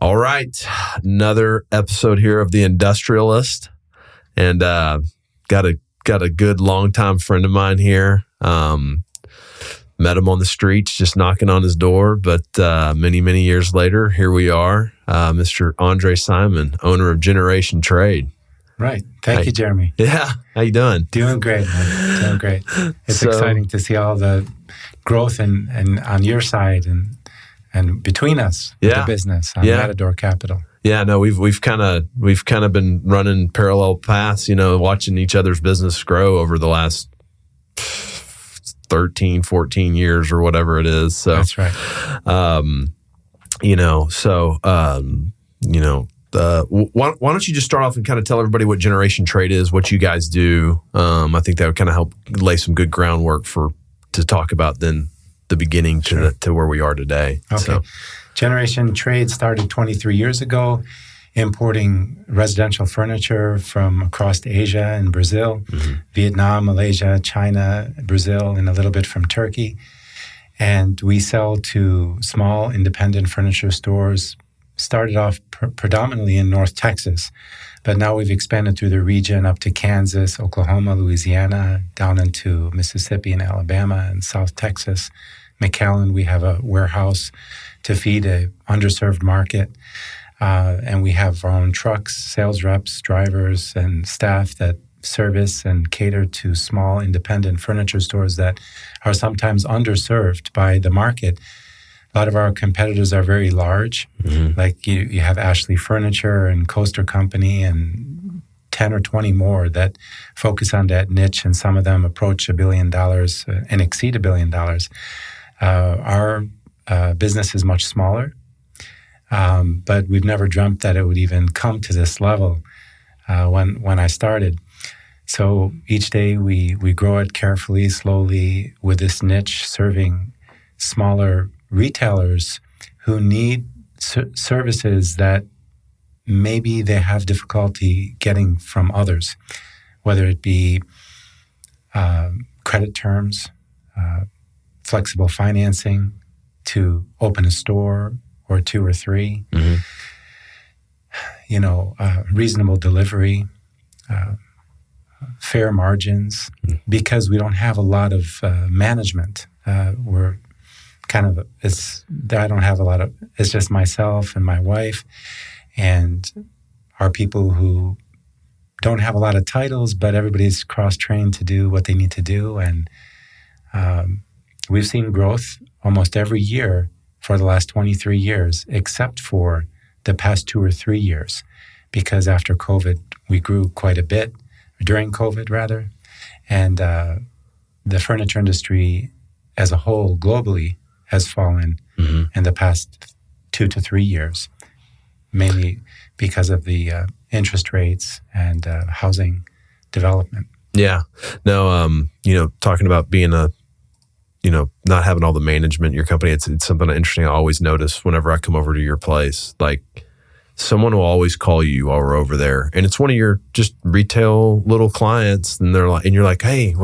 All right, another episode here of the Industrialist, and got a good longtime friend of mine here. Met him on the streets, just knocking on his door, but many years later, here we are, Mr. Andre Simon, owner of Generation Trade. Right. Thank you, Jeremy. Yeah. How you doing? Doing great, man. Doing great. It's exciting to see all the growth and on your side and between us, with the business on Matador Capital. Yeah, no, we've kind of been running parallel paths, watching each other's business grow over the last 13, 14 years or whatever it is. So that's right. Why don't you just start off and kind of tell everybody what Generation Trade is, what you guys do? I think that would kind of help lay some good groundwork to talk about then the beginning to where we are today. Okay. So. Generation Trade started 23 years ago, importing residential furniture from across Asia and Brazil, Vietnam, Malaysia, China, Brazil, and a little bit from Turkey. And we sell to small independent furniture stores. Started off predominantly in North Texas, but now we've expanded through the region up to Kansas, Oklahoma, Louisiana, down into Mississippi and Alabama and South Texas. McAllen, we have a warehouse to feed a underserved market. And we have our own trucks, sales reps, drivers, and staff that service and cater to small independent furniture stores that are sometimes underserved by the market. A lot of our competitors are very large. Like you have Ashley Furniture and Coaster Company and 10 or 20 more that focus on that niche, and some of them approach $1 billion and exceed $1 billion. Our business is much smaller, but we've never dreamt that it would even come to this level when I started. So each day we grow it carefully, slowly, with this niche, serving smaller retailers who need services that maybe they have difficulty getting from others, whether it be credit terms, flexible financing to open a store or two or three, reasonable delivery, fair margins, because we don't have a lot of management. We're kind of, I don't have a lot of, it's just myself and my wife and our people who don't have a lot of titles, but everybody's cross-trained to do what they need to do. And we've seen growth almost every year for the last 23 years, except for the past 2 or 3 years, because after COVID, we grew quite a bit, during COVID rather. And the furniture industry as a whole globally has fallen in the past 2 to 3 years, mainly because of the interest rates and housing development. Yeah. No, talking about being not having all the management in your company, it's something interesting I always notice whenever I come over to your place. Like, someone will always call you while we're over there, and it's one of your just retail little clients, and they're like, and you're like, hey,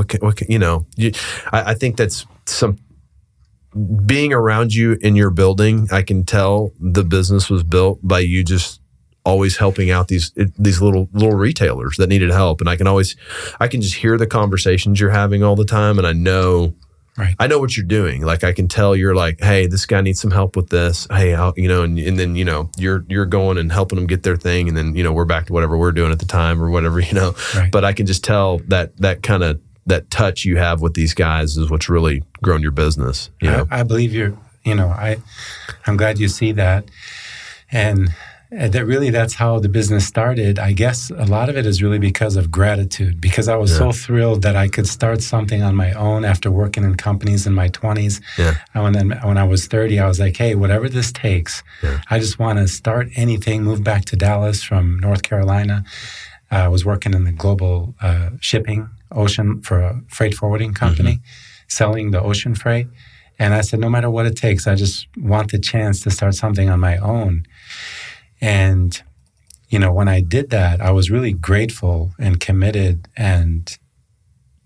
I think that's being around you in your building. I can tell the business was built by you just always helping out these little retailers that needed help. And I can just hear the conversations you're having all the time. And I know what you're doing. Like, I can tell you're like, hey, this guy needs some help with this. Hey, and then, you're going and helping them get their thing. And then, we're back to whatever we're doing at the time or whatever, but I can just tell that kind of, that touch you have with these guys is what's really grown your business. I believe I'm glad you see that. And that's how the business started. I guess a lot of it is really because of gratitude, because I was so thrilled that I could start something on my own after working in companies in my 20s. Yeah. And then when I was 30, I was like, hey, whatever this takes, I just want to start anything, move back to Dallas from North Carolina. I was working in the global shipping ocean for a freight forwarding company, selling the ocean freight. And I said, no matter what it takes, I just want the chance to start something on my own. And, when I did that, I was really grateful and committed and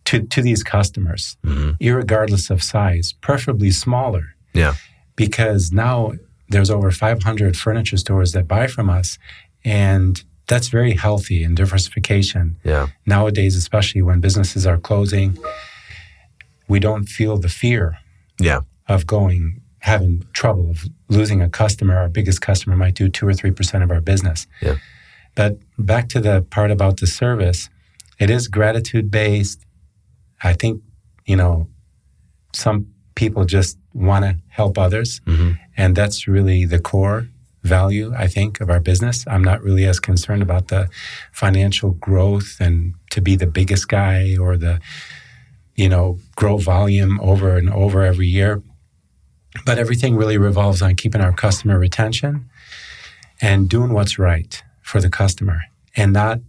to these customers, irregardless of size, preferably smaller. Yeah. Because now there's over 500 furniture stores that buy from us, and that's very healthy and diversification. Yeah. Nowadays, especially when businesses are closing, we don't feel the fear of having trouble, of losing a customer. Our biggest customer might do 2 or 3% of our business. Yeah. But back to the part about the service, it is gratitude-based. I think, some people just want to help others. Mm-hmm. And that's really the core value, I think, of our business. I'm not really as concerned about the financial growth and to be the biggest guy or the, grow volume over and over every year. But everything really revolves on keeping our customer retention and doing what's right for the customer, and not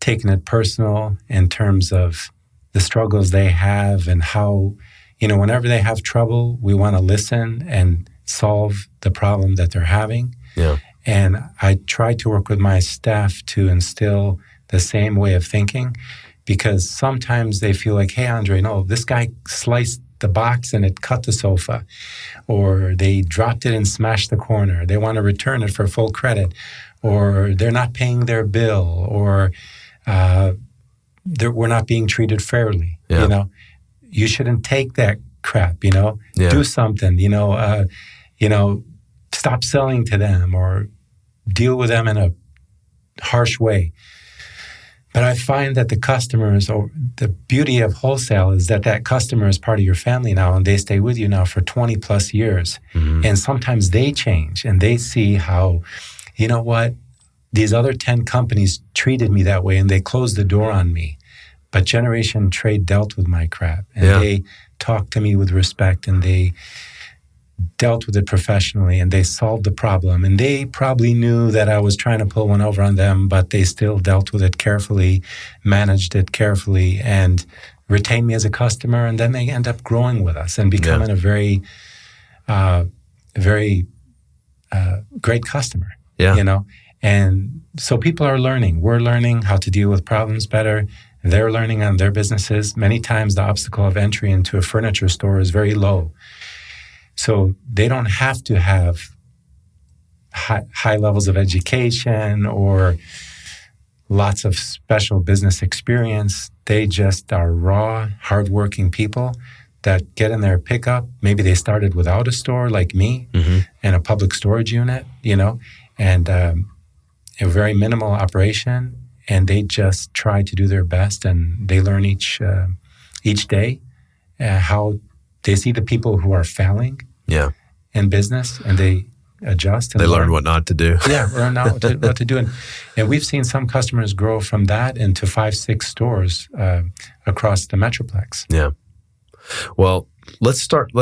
taking it personal in terms of the struggles they have and how, whenever they have trouble, we want to listen and solve the problem that they're having. Yeah. And I try to work with my staff to instill the same way of thinking, because sometimes they feel like, hey, Andre, no, this guy sliced the box and it cut the sofa, or they dropped it and smashed the corner. They want to return it for full credit, or they're not paying their bill, or we're not being treated fairly. Yeah. You shouldn't take that crap. Yeah. Do something. Stop selling to them or deal with them in a harsh way. But I find that the customers, or the beauty of wholesale, is that customer is part of your family now, and they stay with you now for 20 plus years. Mm-hmm. And sometimes they change and they see how, these other 10 companies treated me that way and they closed the door on me. But Generation Trade dealt with my crap, and they talked to me with respect, and they dealt with it professionally, and they solved the problem. And they probably knew that I was trying to pull one over on them, but they still dealt with it carefully, managed it carefully, and retained me as a customer. And then they end up growing with us and becoming a very, very great customer. Yeah. And so people are learning. We're learning how to deal with problems better. They're learning on their businesses. Many times the obstacle of entry into a furniture store is very low. So they don't have to have high levels of education or lots of special business experience. They just are raw, hardworking people that get in their pickup. Maybe they started without a store like me, mm-hmm. and a public storage unit, and a very minimal operation. And they just try to do their best, and they learn each day how they see the people who are failing in business, and they adjust. And they learn what not to do. Learn what to do. And we've seen some customers grow from that into 5-6 stores across the Metroplex. Yeah. Well, let's start.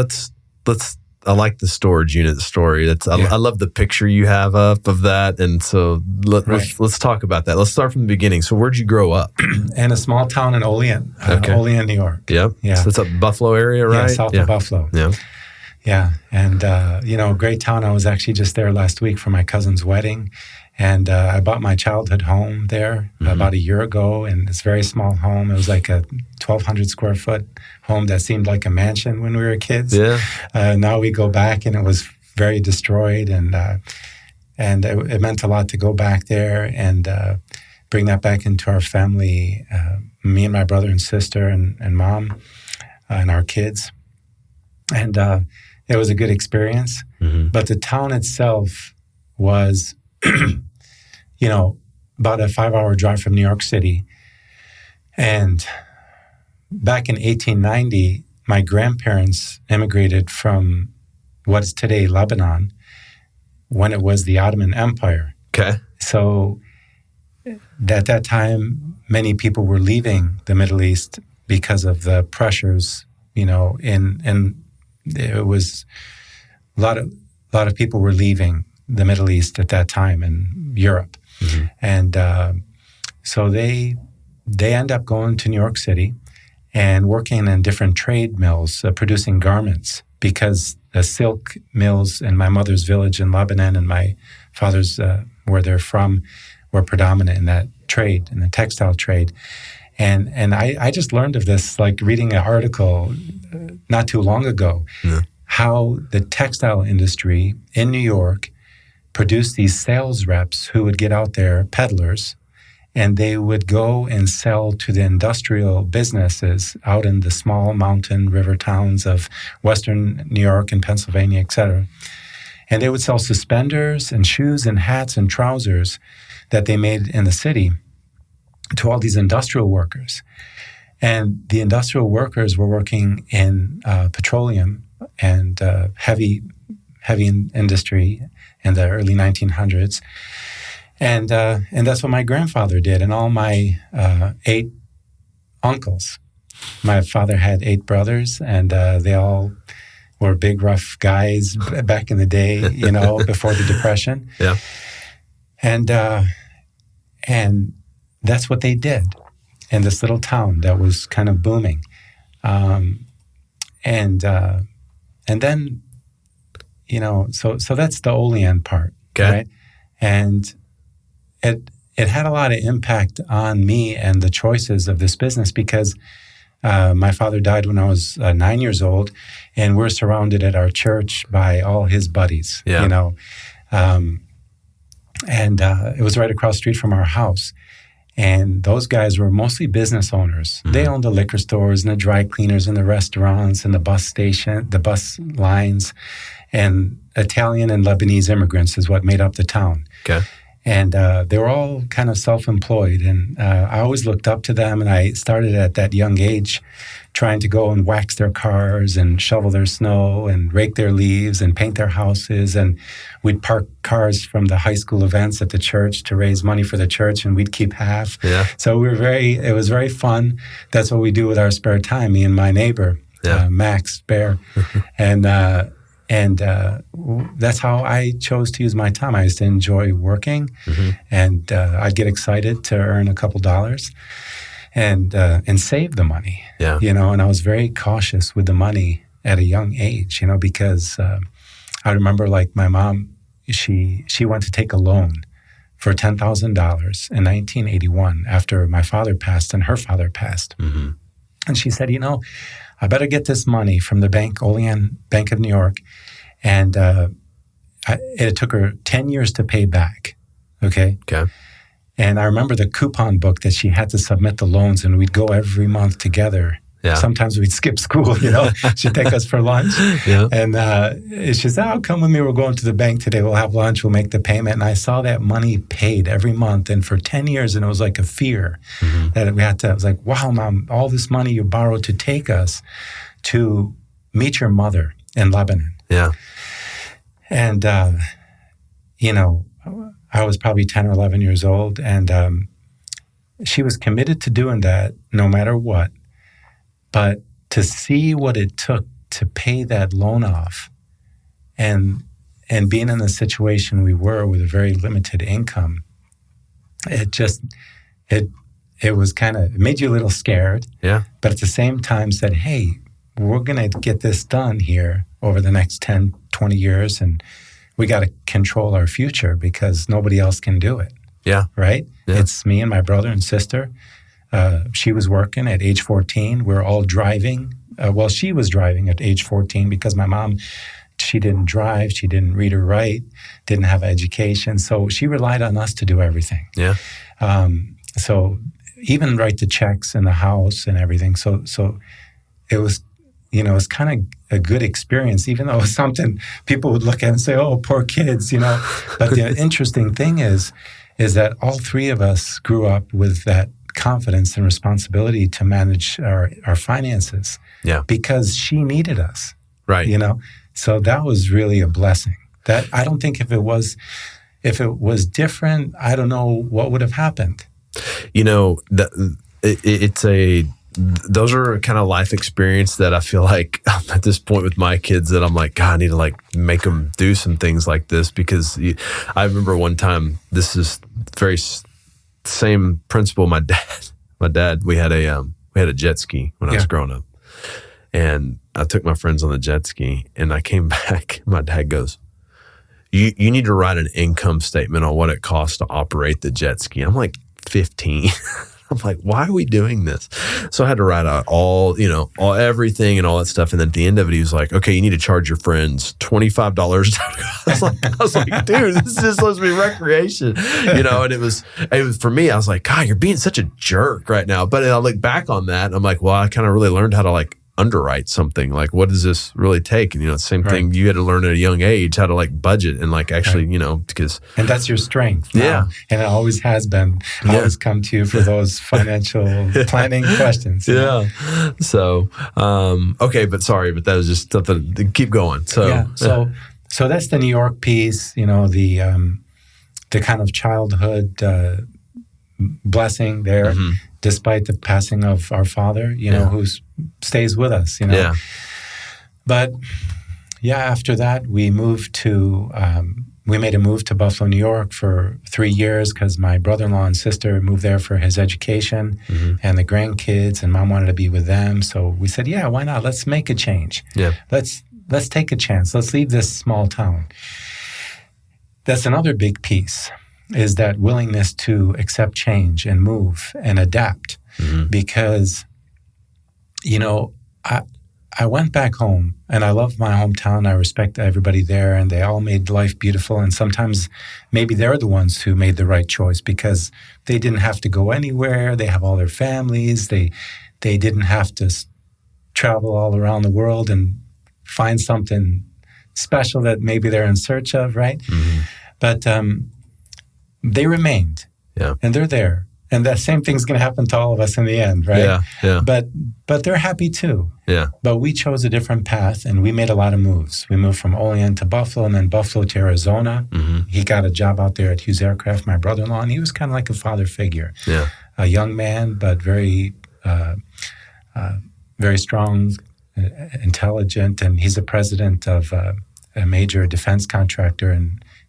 I like the storage unit story. I love the picture you have up of that. And so let's talk about that. Let's start from the beginning. So where'd you grow up? In a small town in Olean, Olean, New York. Yep. Yeah. So it's a Buffalo area, right? Yeah, south of Buffalo. Yeah. Yeah. And, great town. I was actually just there last week for my cousin's wedding. And I bought my childhood home there about a year ago. And it's a very small home. It was like a 1,200 square foot home that seemed like a mansion when we were kids. Yeah. Now we go back and it was very destroyed. And it meant a lot to go back there and bring that back into our family, me and my brother and sister and mom and our kids. And it was a good experience. Mm-hmm. But the town itself was... about a 5-hour drive from New York City. And back in 1890, my grandparents immigrated from what is today Lebanon, when it was the Ottoman Empire. Okay. So at that time, many people were leaving the Middle East because of the pressures, and it was a lot of people were leaving the Middle East at that time, and Europe. Mm-hmm. And so they end up going to New York City and working in different trade mills, producing garments, because the silk mills in my mother's village in Lebanon and my father's, where they're from, were predominant in that trade, in the textile trade. And I just learned of this, like reading an article not too long ago, how the textile industry in New York produced these sales reps who would get out there, peddlers, and they would go and sell to the industrial businesses out in the small mountain river towns of Western New York and Pennsylvania, et cetera. And they would sell suspenders and shoes and hats and trousers that they made in the city to all these industrial workers. And the industrial workers were working in petroleum and heavy industry in the early 1900s. And that's what my grandfather did, and all my 8 uncles. My father had 8 brothers, and they all were big, rough guys back in the day, before the Depression. Yeah. And that's what they did in this little town that was kind of booming. And then, so that's the Olean part, okay. Right? And it had a lot of impact on me and the choices of this business because my father died when I was 9 years old, and we're surrounded at our church by all his buddies, Yeah. And it was right across the street from our house. And those guys were mostly business owners. Mm-hmm. They owned the liquor stores and the dry cleaners and the restaurants and the bus lines, and Italian and Lebanese immigrants is what made up the town. Okay. And they were all kind of self-employed. And I always looked up to them. And I started at that young age trying to go and wax their cars and shovel their snow and rake their leaves and paint their houses. And we'd park cars from the high school events at the church to raise money for the church, and we'd keep half. Yeah. So it was very fun. That's what we do with our spare time, me and my neighbor, Max Bear. And that's how I chose to use my time. I used to enjoy working, mm-hmm. and I'd get excited to earn a couple dollars and save the money. Yeah. And I was very cautious with the money at a young age, because I remember like my mom, she went to take a loan for $10,000 in 1981 after my father passed and her father passed. Mm-hmm. And she said, I better get this money from the bank, Olean Bank of New York. And it took her 10 years to pay back. Okay. And I remember the coupon book that she had to submit the loans, and we'd go every month together. Yeah. Sometimes we'd skip school, She'd take us for lunch. Yeah. And she said, "Oh, come with me. We're going to the bank today. We'll have lunch. We'll make the payment." And I saw that money paid every month. And for 10 years, and it was like a fear that we had to, I was like, wow, Mom, all this money you borrowed to take us to meet your mother in Lebanon. Yeah. And, I was probably 10 or 11 years old. And she was committed to doing that no matter what. But to see what it took to pay that loan off and being in the situation we were with a very limited income, it was kind of, it made you a little scared. Yeah. But at the same time said, hey, we're going to get this done here over the next 10, 20 years. And we got to control our future because nobody else can do it. Yeah. Right? Yeah. It's me and my brother and sister. She was working at age 14. We're all driving. She was driving at age 14 because my mom, she didn't drive. She didn't read or write, didn't have education. So she relied on us to do everything. Yeah. So even write the checks in the house and everything. So it was, it was kind of a good experience, even though it was something people would look at and say, oh, poor kids, But the interesting thing is that all 3 of us grew up with that confidence and responsibility to manage our finances. Yeah. Because she needed us. Right. So that was really a blessing. That I don't think if it was different, I don't know what would have happened. Those are kind of life experience that I feel like I'm at this point with my kids that I'm like, God, I need to make them do some things like this because I remember one time, this is very same principle. My dad, we had a jet ski when I was growing up, and I took my friends on the jet ski, and I came back. My dad goes, "You need to write an income statement on what it costs to operate the jet ski." I'm like 15. I'm like, why are we doing this? So I had to write out all everything and all that stuff. And then at the end of it, he was like, okay, you need to charge your friends $25. I was like, dude, this is supposed to be recreation, and it was for me, I was like, God, you're being such a jerk right now. But I look back on that, I'm like, well, I kind of really learned how to like underwrite something. Like, what does this really take? And same thing, you had to learn at a young age how to like budget and like actually, because and that's your strength. Yeah. And it always has been. I always come to you for those financial planning questions. Yeah. So okay, but that was just something to keep going. So so that's the New York piece, the kind of childhood blessing there, despite the passing of our father, who stays with us, Yeah. But after that, we moved to, we made a move to Buffalo, New York for 3 years because my brother-in-law and sister moved there for his education and the grandkids, and mom wanted to be with them. So we said, yeah, why not? Let's make a change. Yeah. Let's take a chance. Let's leave this small town. That's another big piece, is that willingness to accept change and move and adapt. Because, I went back home and I love my hometown. I respect everybody there, and they all made life beautiful. And sometimes maybe they're the ones who made the right choice because they didn't have to go anywhere. They have all their families. They didn't have to travel all around the world and find something special that maybe they're in search of, right? But they remained, and they're there. And that same thing's going to happen to all of us in the end, right? Yeah. But they're happy too. Yeah. But we chose a different path, and we made a lot of moves. We moved from Olean to Buffalo, and then Buffalo to Arizona. He got a job out there at Hughes Aircraft, my brother-in-law, and he was kind of like a father figure. Yeah. A young man, but very, very strong, intelligent, and he's the president of a major defense contractor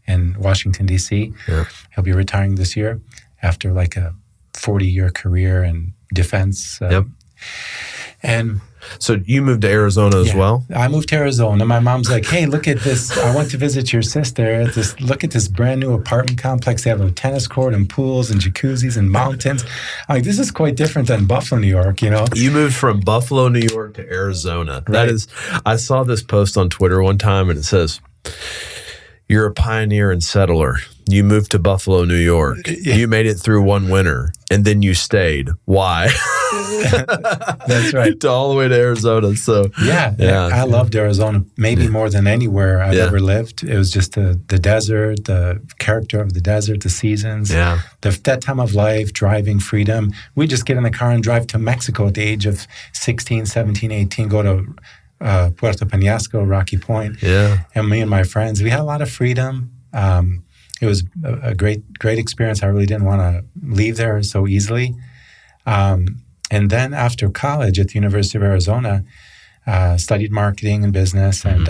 in Washington, D.C. Yeah. He'll be retiring this year after like a 40-year career in defense. And so you moved to Arizona as well? I moved to Arizona. My mom's like, hey, look at this. I went to visit your sister. Look at this brand new apartment complex. They have a tennis court and pools and jacuzzis and mountains. I'm like, this is quite different than Buffalo, New York, You moved from Buffalo, New York to Arizona. Right. I saw this post on Twitter one time, and it says, you're a pioneer and settler. You moved to Buffalo, New York. Yeah. You made it through one winter, and then you stayed. Why? That's right. To all the way to Arizona. So I loved Arizona, maybe more than anywhere I've ever lived. It was just the desert, the character of the desert, the seasons, that time of life, driving, freedom. We just get in the car and drive to Mexico at the age of 16, 17, 18, go to Puerto Peñasco, Rocky Point. Yeah. And me and my friends, we had a lot of freedom. It was a great experience. I really didn't want to leave there so easily. And then after college at the University of Arizona, studied marketing and business. And,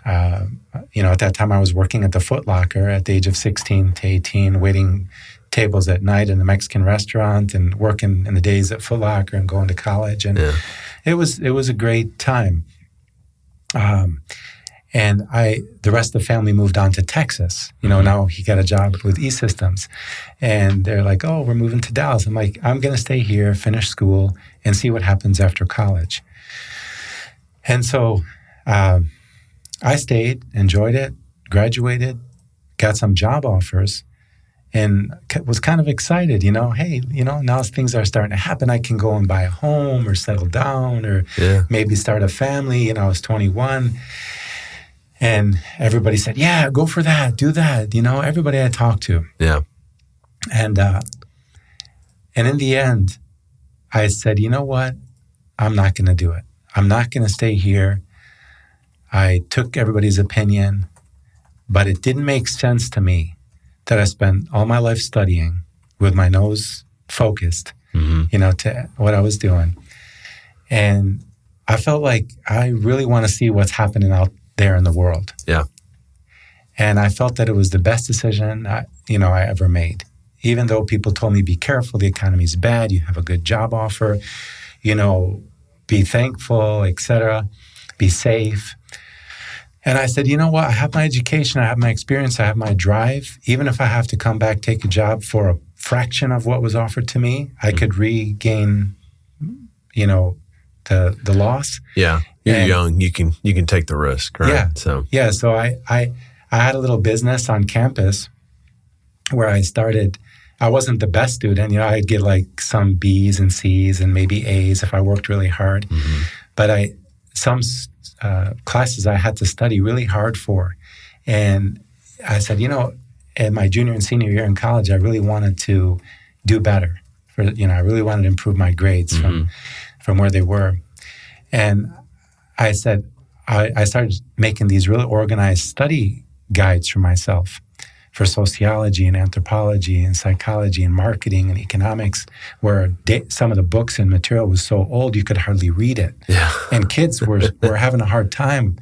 at that time I was working at the Foot Locker at the age of 16 to 18, waiting tables at night in the Mexican restaurant and working in the days at Foot Locker and going to college. And it was a great time. And the rest of the family moved on to Texas. Now he got a job with E-Systems. And they're like, oh, we're moving to Dallas. I'm like, I'm going to stay here, finish school, and see what happens after college. And so I stayed, enjoyed it, graduated, got some job offers, and was kind of excited, hey, now things are starting to happen. I can go and buy a home or settle down or maybe start a family. I was 21. And everybody said, yeah, go for that, do that. Everybody I talked to. Yeah. And in the end, I said, you know what? I'm not going to do it. I'm not going to stay here. I took everybody's opinion, but it didn't make sense to me that I spent all my life studying with my nose focused, to what I was doing. And I felt like I really want to see what's happening out there in the world. Yeah. And I felt that it was the best decision I ever made. Even though people told me, be careful, the economy's bad, you have a good job offer, be thankful, etc., be safe. And I said, you know what? I have my education, I have my experience, I have my drive. Even if I have to come back, take a job for fraction of what was offered to me, I could regain, the loss. Yeah. You're young. You can take the risk, right? Yeah. So I had a little business on campus where I started. I wasn't the best student. I'd get like some B's and C's and maybe A's if I worked really hard. Mm-hmm. But some classes I had to study really hard for. And I said, in my junior and senior year in college, I really wanted to do better. I really wanted to improve my grades from where they were. And I said, I started making these really organized study guides for myself for sociology and anthropology and psychology and marketing and economics, where some of the books and material was so old you could hardly read it. Yeah. And kids were having a hard time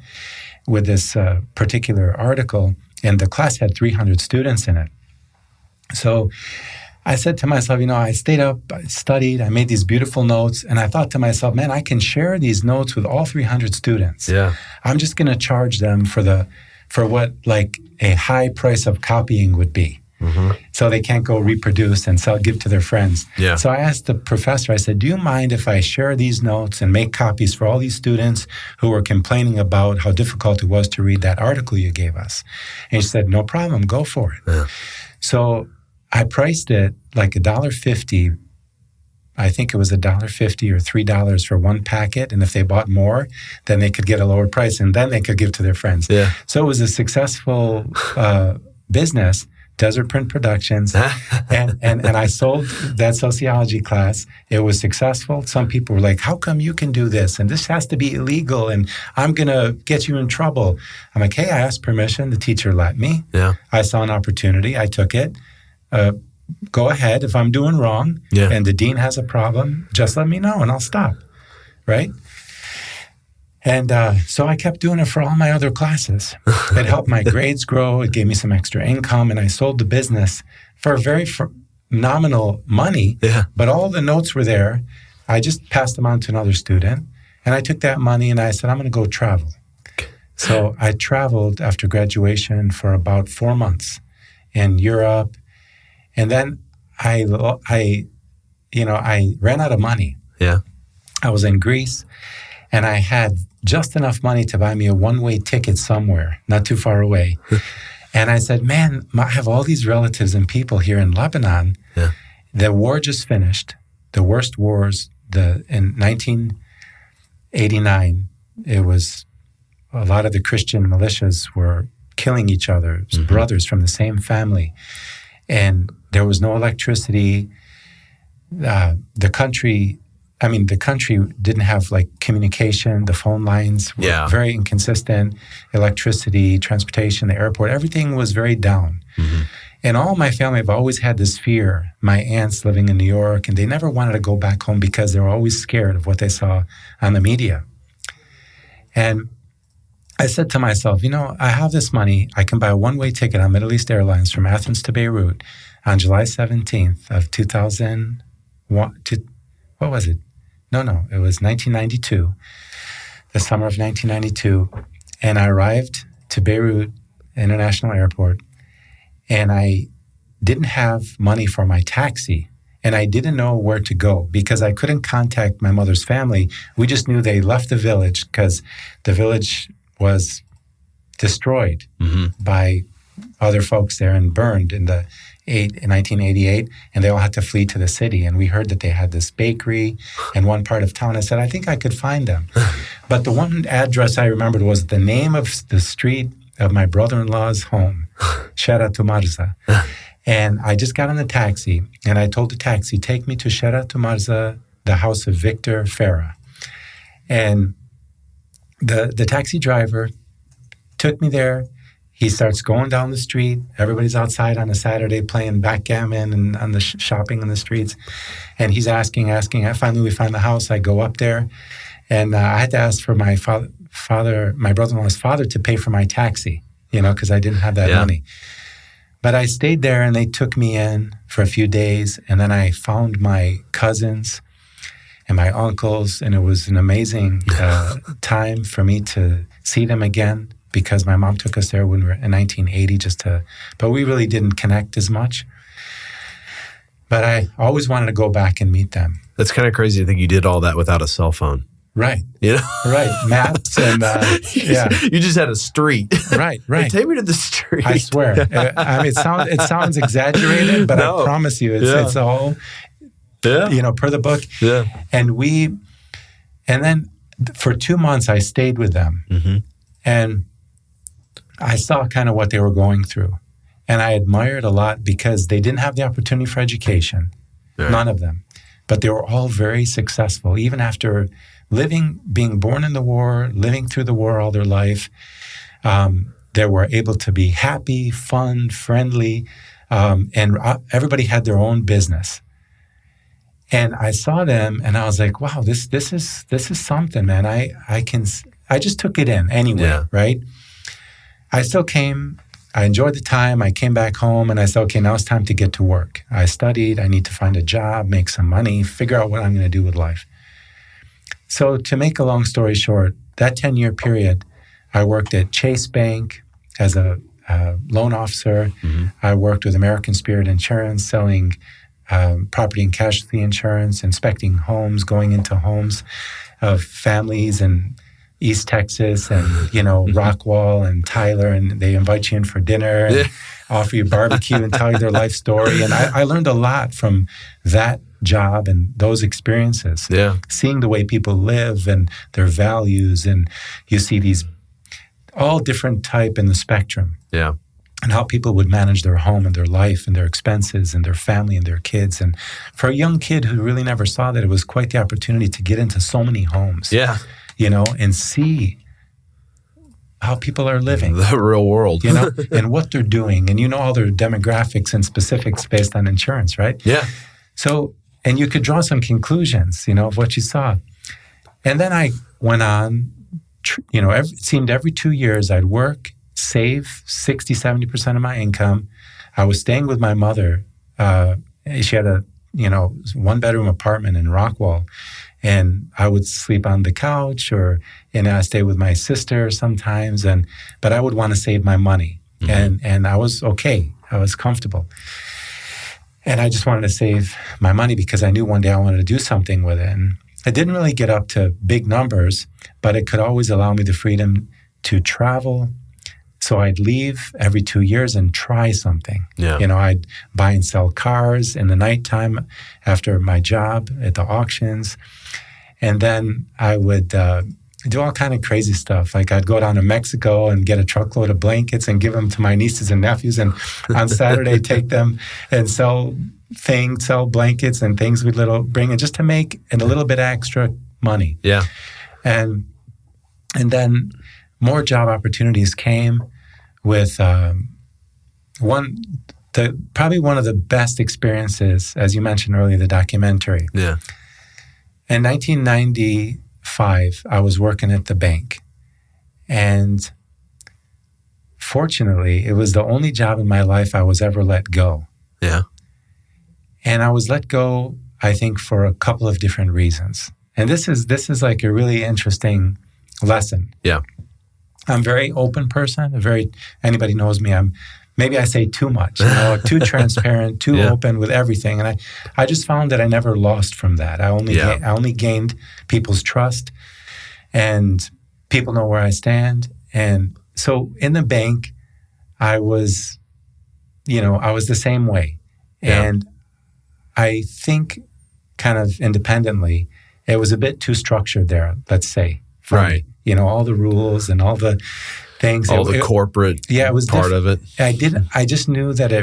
with this particular article, and the class had 300 students in it. So I said to myself, I stayed up, I studied, I made these beautiful notes, and I thought to myself, man, I can share these notes with all 300 students. Yeah. I'm just going to charge them for what like a high price of copying would be. Mm-hmm. So they can't go reproduce and give to their friends. Yeah. So I asked the professor, I said, do you mind if I share these notes and make copies for all these students who were complaining about how difficult it was to read that article you gave us? And he said, no problem, go for it. Yeah. So I priced it like $1.50. I think it was $1.50 or $3 for one packet. And if they bought more, then they could get a lower price and then they could give to their friends. Yeah. So it was a successful business, Desert Print Productions. and I sold that sociology class. It was successful. Some people were like, how come you can do this? And this has to be illegal. And I'm going to get you in trouble. I'm like, hey, I asked permission. The teacher let me. Yeah. I saw an opportunity. I took it. Go ahead. If I'm doing wrong and the dean has a problem, just let me know and I'll stop, right? And so I kept doing it for all my other classes. It helped my grades grow. It gave me some extra income, and I sold the business for very nominal money. Yeah. But all the notes were there. I just passed them on to another student, and I took that money and I said, I'm going to go travel. So I traveled after graduation for about 4 months in Europe. And then I ran out of money. Yeah. I was in Greece, and I had just enough money to buy me a one-way ticket somewhere, not too far away. And I said, man, I have all these relatives and people here in Lebanon. Yeah. The war just finished, the worst wars. In 1989, it was a lot of the Christian militias were killing each other, brothers from the same family. And there was no electricity. The country didn't have like communication. The phone lines were very inconsistent. Electricity, transportation, the airport, everything was very down. Mm-hmm. And all my family have always had this fear. My aunts living in New York, and they never wanted to go back home because they were always scared of what they saw on the media. And I said to myself, I have this money. I can buy a one-way ticket on Middle East Airlines from Athens to Beirut on July 17th of 2001. What was it? No, it was 1992, the summer of 1992. And I arrived to Beirut International Airport, and I didn't have money for my taxi. And I didn't know where to go because I couldn't contact my mother's family. We just knew they left the village because the village was destroyed by other folks there and burned in 1988, and they all had to flee to the city. And we heard that they had this bakery in one part of town. I said, I think I could find them. But the one address I remembered was the name of the street of my brother-in-law's home, Sheratu Marza. And I just got in the taxi, and I told the taxi, take me to Sheratu Marza, the house of Victor Farah. And the taxi driver took me there. He starts going down the street. Everybody's outside on a Saturday playing backgammon and on the shopping in the streets. And he's asking. Finally, we find the house. I go up there, and I had to ask for my my brother-in-law's father, to pay for my taxi, because I didn't have that money. But I stayed there, and they took me in for a few days, and then I found my cousins and my uncles, and it was an amazing time for me to see them again, because my mom took us there when we were in 1980 but we really didn't connect as much. But I always wanted to go back and meet them. That's kind of crazy to think you did all that without a cell phone. Right. You know? Right. Maps and, yeah. You just had a street. Right, right. Hey, take me to the street. I swear. I mean, it sounds exaggerated, but I promise you, it's all, per the book. Yeah. And then for 2 months, I stayed with them. Mm-hmm. And I saw kind of what they were going through. And I admired a lot because they didn't have the opportunity for education. Right. None of them. But they were all very successful, even after being born in the war, living through the war all their life. They were able to be happy, fun, friendly, and everybody had their own business. And I saw them, and I was like, "Wow, this is something, man." I just took it in anyway, right? I still came. I enjoyed the time. I came back home, and I said, "Okay, now it's time to get to work." I studied. I need to find a job, make some money, figure out what I'm going to do with life. So to make a long story short, that 10-year period, I worked at Chase Bank as a loan officer. Mm-hmm. I worked with American Spirit Insurance, selling property and casualty insurance, inspecting homes, going into homes of families in East Texas and, Rockwall and Tyler, and they invite you in for dinner and offer you barbecue and tell you their life story. And I learned a lot from that job and those experiences. Yeah. Seeing the way people live and their values, and you see these all different type in the spectrum. Yeah. And how people would manage their home and their life and their expenses and their family and their kids. And for a young kid who really never saw that, it was quite the opportunity to get into so many homes. Yeah. And see how people are living. The real world. And what they're doing. And all their demographics and specifics based on insurance, right? Yeah. So, and you could draw some conclusions, of what you saw. And then I went on, it seemed every 2 years I'd work, save 60, 70% of my income. I was staying with my mother. She had a, 1-bedroom apartment in Rockwall. And I would sleep on the couch I stay with my sister sometimes. But I would want to save my money. Mm-hmm. And I was okay. I was comfortable. And I just wanted to save my money because I knew one day I wanted to do something with it. And I didn't really get up to big numbers, but it could always allow me the freedom to travel. So I'd leave every 2 years and try something. Yeah. I'd buy and sell cars in the nighttime after my job at the auctions. And then I would do all kind of crazy stuff. Like I'd go down to Mexico and get a truckload of blankets and give them to my nieces and nephews. And on Saturday, take them and sell blankets and things we'd bring in just to make a little bit extra money. Yeah. And then more job opportunities came with probably one of the best experiences, as you mentioned earlier, the documentary. Yeah. In 1995, I was working at the bank. And fortunately, it was the only job in my life I was ever let go. Yeah. And I was let go, I think, for a couple of different reasons. And this is like a really interesting lesson. Yeah. I'm a very open person. Anybody knows me, maybe I say too much, too transparent, too open with everything. And I just found that I never lost from that. I only gained people's trust, and people know where I stand. And so in the bank, I was the same way. Yeah. And I think kind of independently, it was a bit too structured there, let's say. Right. All the rules and all the things. All the corporate it was part of it. I just knew that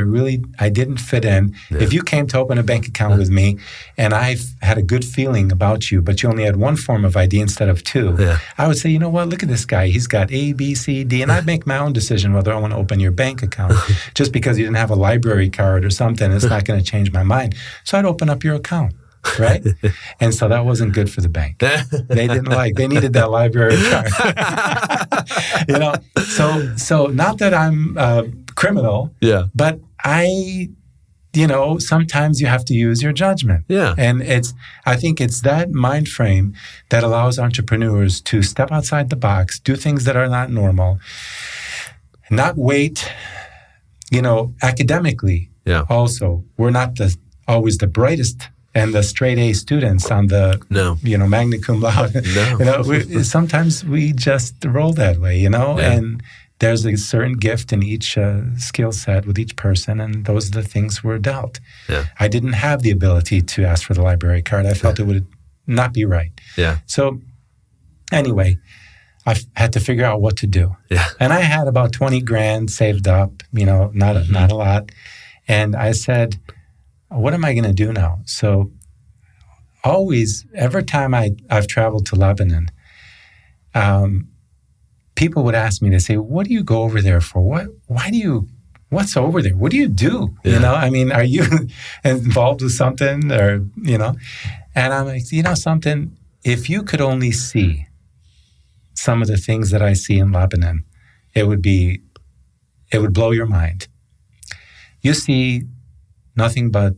I didn't fit in. Yeah. If you came to open a bank account with me and I had a good feeling about you, but you only had one form of ID instead of two, I would say, you know what, look at this guy. He's got A, B, C, D. And I'd make my own decision whether I want to open your bank account. Just because you didn't have a library card or something, it's not going to change my mind. So I'd open up your account. Right? And so that wasn't good for the bank. They needed that library card. So not that I'm criminal, but sometimes you have to use your judgment. Yeah. And I think it's that mind frame that allows entrepreneurs to step outside the box, do things that are not normal, not wait, academically. Yeah. Also, we're not always the brightest and the straight A students on the, magna cum laude. No. Sometimes we just roll that way, and there's a certain gift in each skill set with each person, and those are the things we're dealt. Yeah. I didn't have the ability to ask for the library card. I felt it would not be right. Yeah. So anyway, I had to figure out what to do. Yeah. And I had about 20 grand saved up, not a lot. And I said, what am I going to do now? So every time I've traveled to Lebanon, people would ask me, they say, what do you go over there for? What's over there? What do you do? Yeah. Are you involved with something or, And I'm like, something, if you could only see some of the things that I see in Lebanon, it would blow your mind. You see nothing but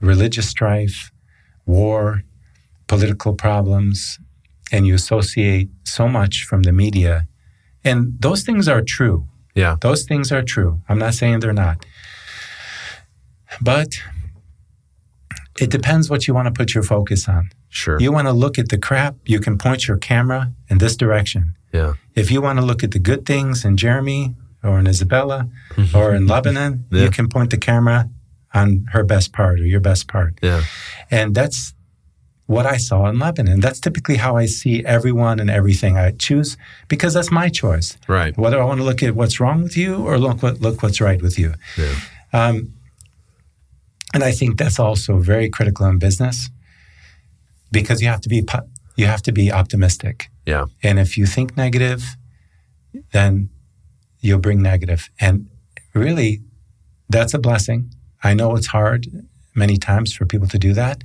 religious strife, war, political problems, and you associate so much from the media. And those things are true. Yeah. Those things are true. I'm not saying they're not. But it depends what you want to put your focus on. Sure. You want to look at the crap, you can point your camera in this direction. Yeah. If you want to look at the good things in Jeremy or in Isabella or in Lebanon, you can point the camera on her best part or your best part. Yeah. And that's what I saw in Lebanon. That's typically how I see everyone and everything. I choose because that's my choice. Right. Whether I want to look at what's wrong with you or look what's right with you. Yeah. And I think that's also very critical in business because you have to be optimistic. Yeah. And if you think negative, then you'll bring negative. And really, that's a blessing. I know it's hard many times for people to do that,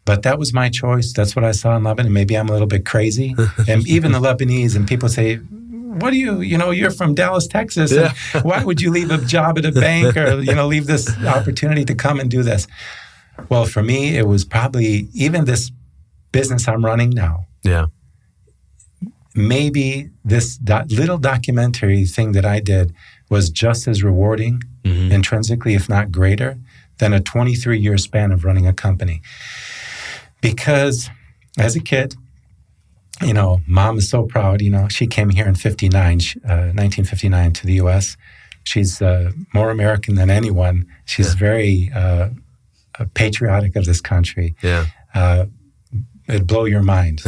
but that was my choice. That's what I saw in Lebanon. Maybe I'm a little bit crazy. And even the Lebanese, and people say, what do you're from Dallas, Texas. Yeah. Why would you leave a job at a bank or, leave this opportunity to come and do this? Well, for me, it was probably even this business I'm running now. Yeah. Maybe this little documentary thing that I did was just as rewarding intrinsically, if not greater, than a 23-year span of running a company. Because as a kid, Mom is so proud. She came here in 1959 to the U.S. She's more American than anyone. She's very patriotic of this country. Yeah. It'd blow your mind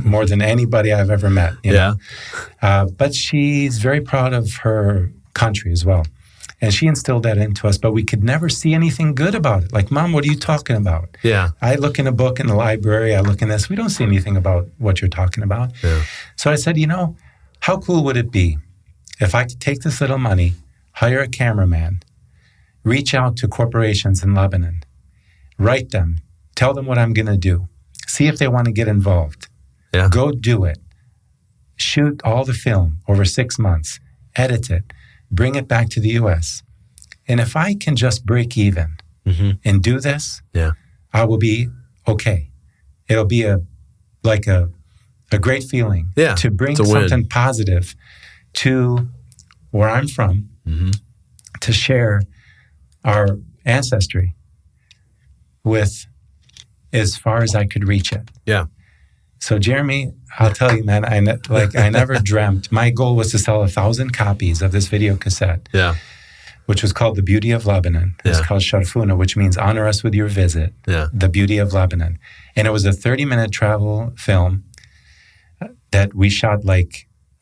more than anybody I've ever met. But she's very proud of her country as well. And she instilled that into us, but we could never see anything good about it. Like, Mom, what are you talking about? Yeah. I look in a book in the library, I look in this. We don't see anything about what you're talking about. Yeah. So I said, how cool would it be if I could take this little money, hire a cameraman, reach out to corporations in Lebanon, write them, tell them what I'm going to do, see if they want to get involved. Yeah. Go do it. Shoot all the film over 6 months, edit it, bring it back to the U.S. And if I can just break even and do this, I will be okay. It'll be a great feeling to bring something positive to where I'm from, to share our ancestry with as far as I could reach it. Yeah. So Jeremy, I'll tell you, man, I never dreamt. My goal was to sell 1,000 copies of this video cassette, which was called The Beauty of Lebanon. It's called Sharfuna, which means honor us with your visit, The Beauty of Lebanon. And it was a 30-minute travel film that we shot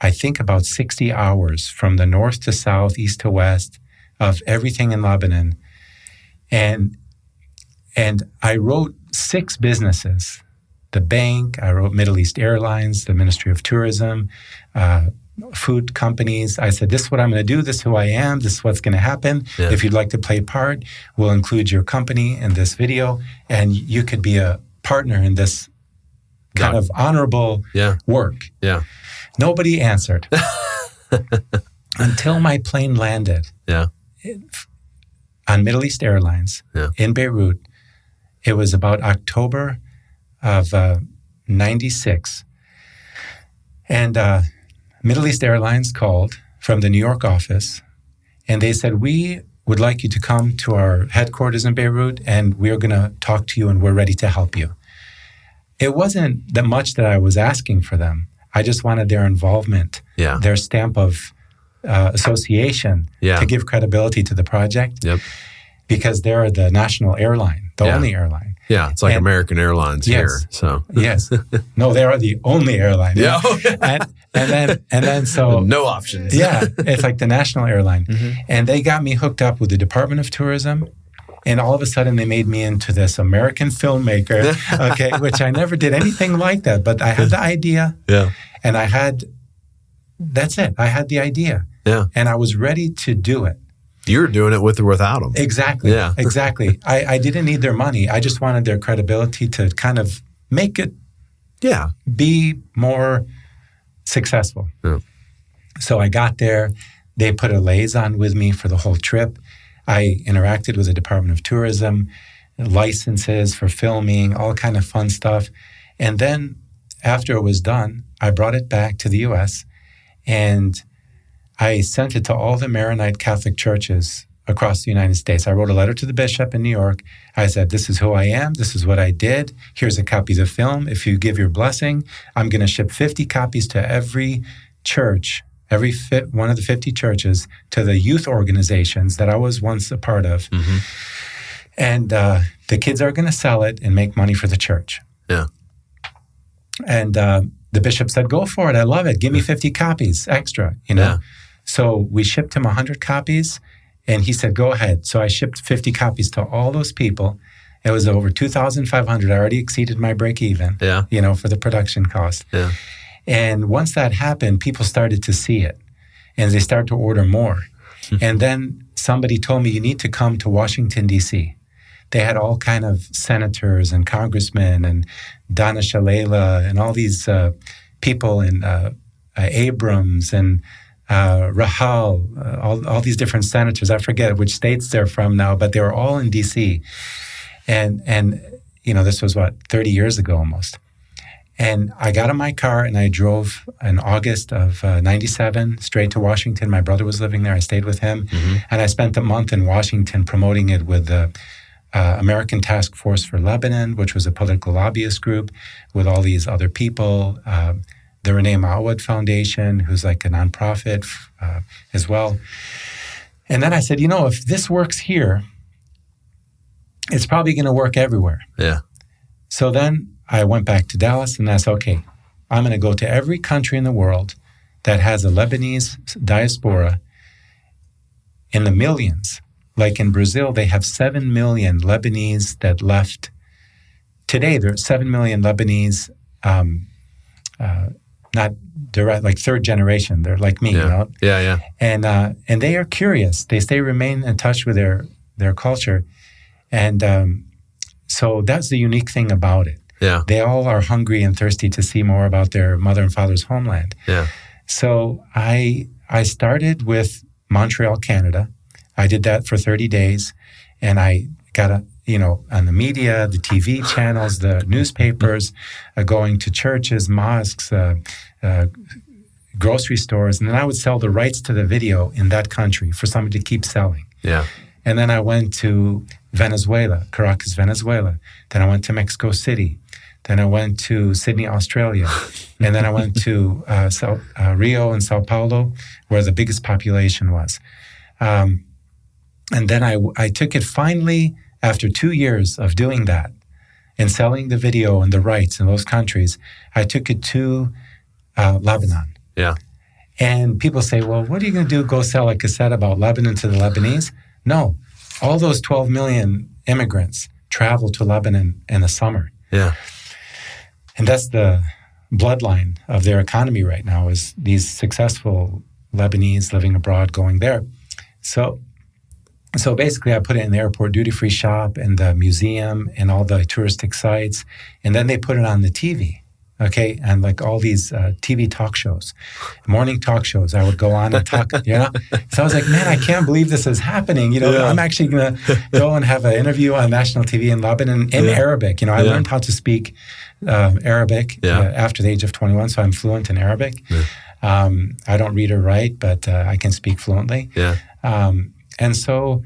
I think about 60 hours from the north to south, east to west, of everything in Lebanon. And I wrote 6 businesses. The bank, I wrote Middle East Airlines, the Ministry of Tourism, food companies. I said, this is what I'm going to do. This is who I am. This is what's going to happen. Yeah. If you'd like to play a part, we'll include your company in this video, and you could be a partner in this kind of honorable work. Yeah. Nobody answered until my plane landed on Middle East Airlines in Beirut. It was about October of 96. And Middle East Airlines called from the New York office, and they said, we would like you to come to our headquarters in Beirut, and we're going to talk to you, and we're ready to help you. It wasn't that much that I was asking for them. I just wanted their involvement, their stamp of association to give credibility to the project, because they're the national airline, the only airline. Yeah, it's like American Airlines here. So yes, no, they are the only airline. Yeah, and then so no options. Yeah, it's like the national airline, and they got me hooked up with the Department of Tourism. And all of a sudden, they made me into this American filmmaker, which I never did anything like that. But I had the idea, and that's it. I had the idea, and I was ready to do it. You're doing it with or without them. Exactly, exactly. I didn't need their money. I just wanted their credibility to kind of make it be more successful. Yeah. So I got there. They put a liaison with me for the whole trip. I interacted with the Department of Tourism, licenses for filming, all kind of fun stuff. And then after it was done, I brought it back to the U.S. and I sent it to all the Maronite Catholic churches across the United States. I wrote a letter to the bishop in New York. I said, this is who I am. This is what I did. Here's a copy of the film. If you give your blessing, I'm going to ship 50 copies to every church, one of the 50 churches, to the youth organizations that I was once a part of. And the kids are going to sell it and make money for the church. Yeah. And the bishop said, go for it. I love it. Give me 50 copies extra, Yeah. So we shipped him 100 copies, and he said, go ahead. So I shipped 50 copies to all those people. It was over 2,500. I already exceeded my break even, for the production cost. Yeah. And once that happened, people started to see it, and they started to order more. And then somebody told me, you need to come to Washington, D.C. They had all kind of senators and congressmen and Donna Shalala and all these people, and Abrams and Rahal, all these different senators. I forget which states they're from now, but they were all in D.C. And this was 30 years ago almost. And I got in my car and I drove in August of 97 straight to Washington. My brother was living there. I stayed with him. And I spent a month in Washington promoting it with the American Task Force for Lebanon, which was a political lobbyist group with all these other people. The Renee Mawad Foundation, who's like a nonprofit as well. And then I said, if this works here, it's probably going to work everywhere. Yeah. So then I went back to Dallas and I said, okay, I'm going to go to every country in the world that has a Lebanese diaspora in the millions. Like in Brazil, they have 7 million Lebanese that left. Today, there are 7 million Lebanese, not direct, like third generation. They're like me, Yeah. And they are curious. They remain in touch with their culture. And so that's the unique thing about it. Yeah. They all are hungry and thirsty to see more about their mother and father's homeland. Yeah. So I started with Montreal, Canada. I did that for 30 days, and I got on the media, the TV channels, the newspapers, going to churches, mosques, grocery stores, and then I would sell the rights to the video in that country for somebody to keep selling. Yeah. And then I went to Venezuela, Caracas, Venezuela. Then I went to Mexico City. Then I went to Sydney, Australia. And then I went to Rio and Sao Paulo, where the biggest population was. And then I took it finally, after 2 years of doing that and selling the video and the rights in those countries, I took it to Lebanon. Yeah. And people say, well, what are you going to do? Go sell a cassette about Lebanon to the Lebanese? No. All those 12 million immigrants travel to Lebanon in the summer. Yeah. And that's the bloodline of their economy right now, is these successful Lebanese living abroad going there. So basically I put it in the airport duty-free shop and the museum and all the touristic sites. And then they put it on the TV. Okay, and like all these TV talk shows, morning talk shows, I would go on and talk, So I was like, man, I can't believe this is happening. I'm actually going to go and have an interview on national TV in Lebanon in Arabic. I learned how to speak Arabic after the age of 21, so I'm fluent in Arabic. I don't read or write, but I can speak fluently. Yeah. And so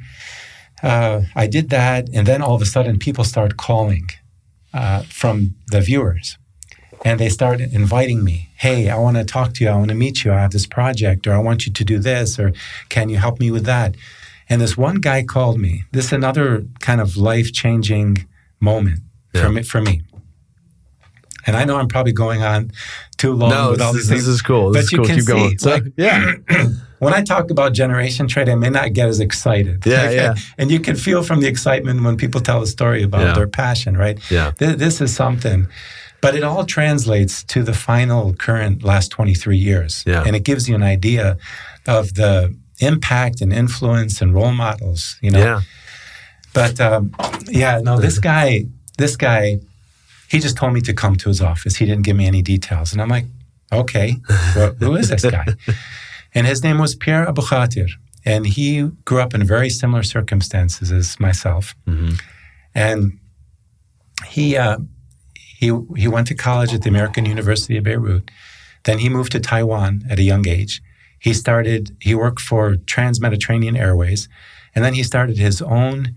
I did that, and then all of a sudden people start calling from the viewers. And they started inviting me. Hey, I want to talk to you. I want to meet you. I have this project, or I want you to do this, or can you help me with that? And this one guy called me. This is another kind of life-changing moment for me. And I know I'm probably going on too long with all these things. This is cool. This is cool. Keep going. So, when I talk about generation trade, I may not get as excited. Yeah. And you can feel from the excitement when people tell a story about their passion, right? Yeah. This is something. But it all translates to the final current last 23 years. Yeah. And it gives you an idea of the impact and influence and role models, you know. Yeah. But this guy, he just told me to come to his office. He didn't give me any details. And I'm like, okay, who is this guy? And his name was Pierre Abu Khatir. And he grew up in very similar circumstances as myself. Mm-hmm. And he went to college at the American University of Beirut. Then he moved to Taiwan at a young age. He worked for Trans-Mediterranean Airways, and then he started his own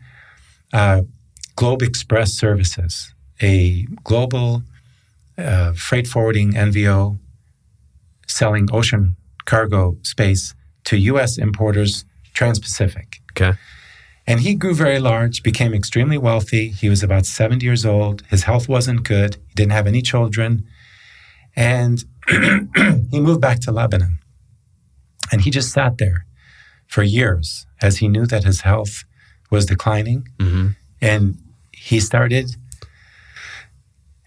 Globe Express Services, a global freight forwarding NVO selling ocean cargo space to U.S. importers, Trans-Pacific. Okay. And he grew very large, became extremely wealthy. He was about 70 years old. His health wasn't good. He didn't have any children. And he moved back to Lebanon. And he just sat there for years as he knew that his health was declining. Mm-hmm. And he started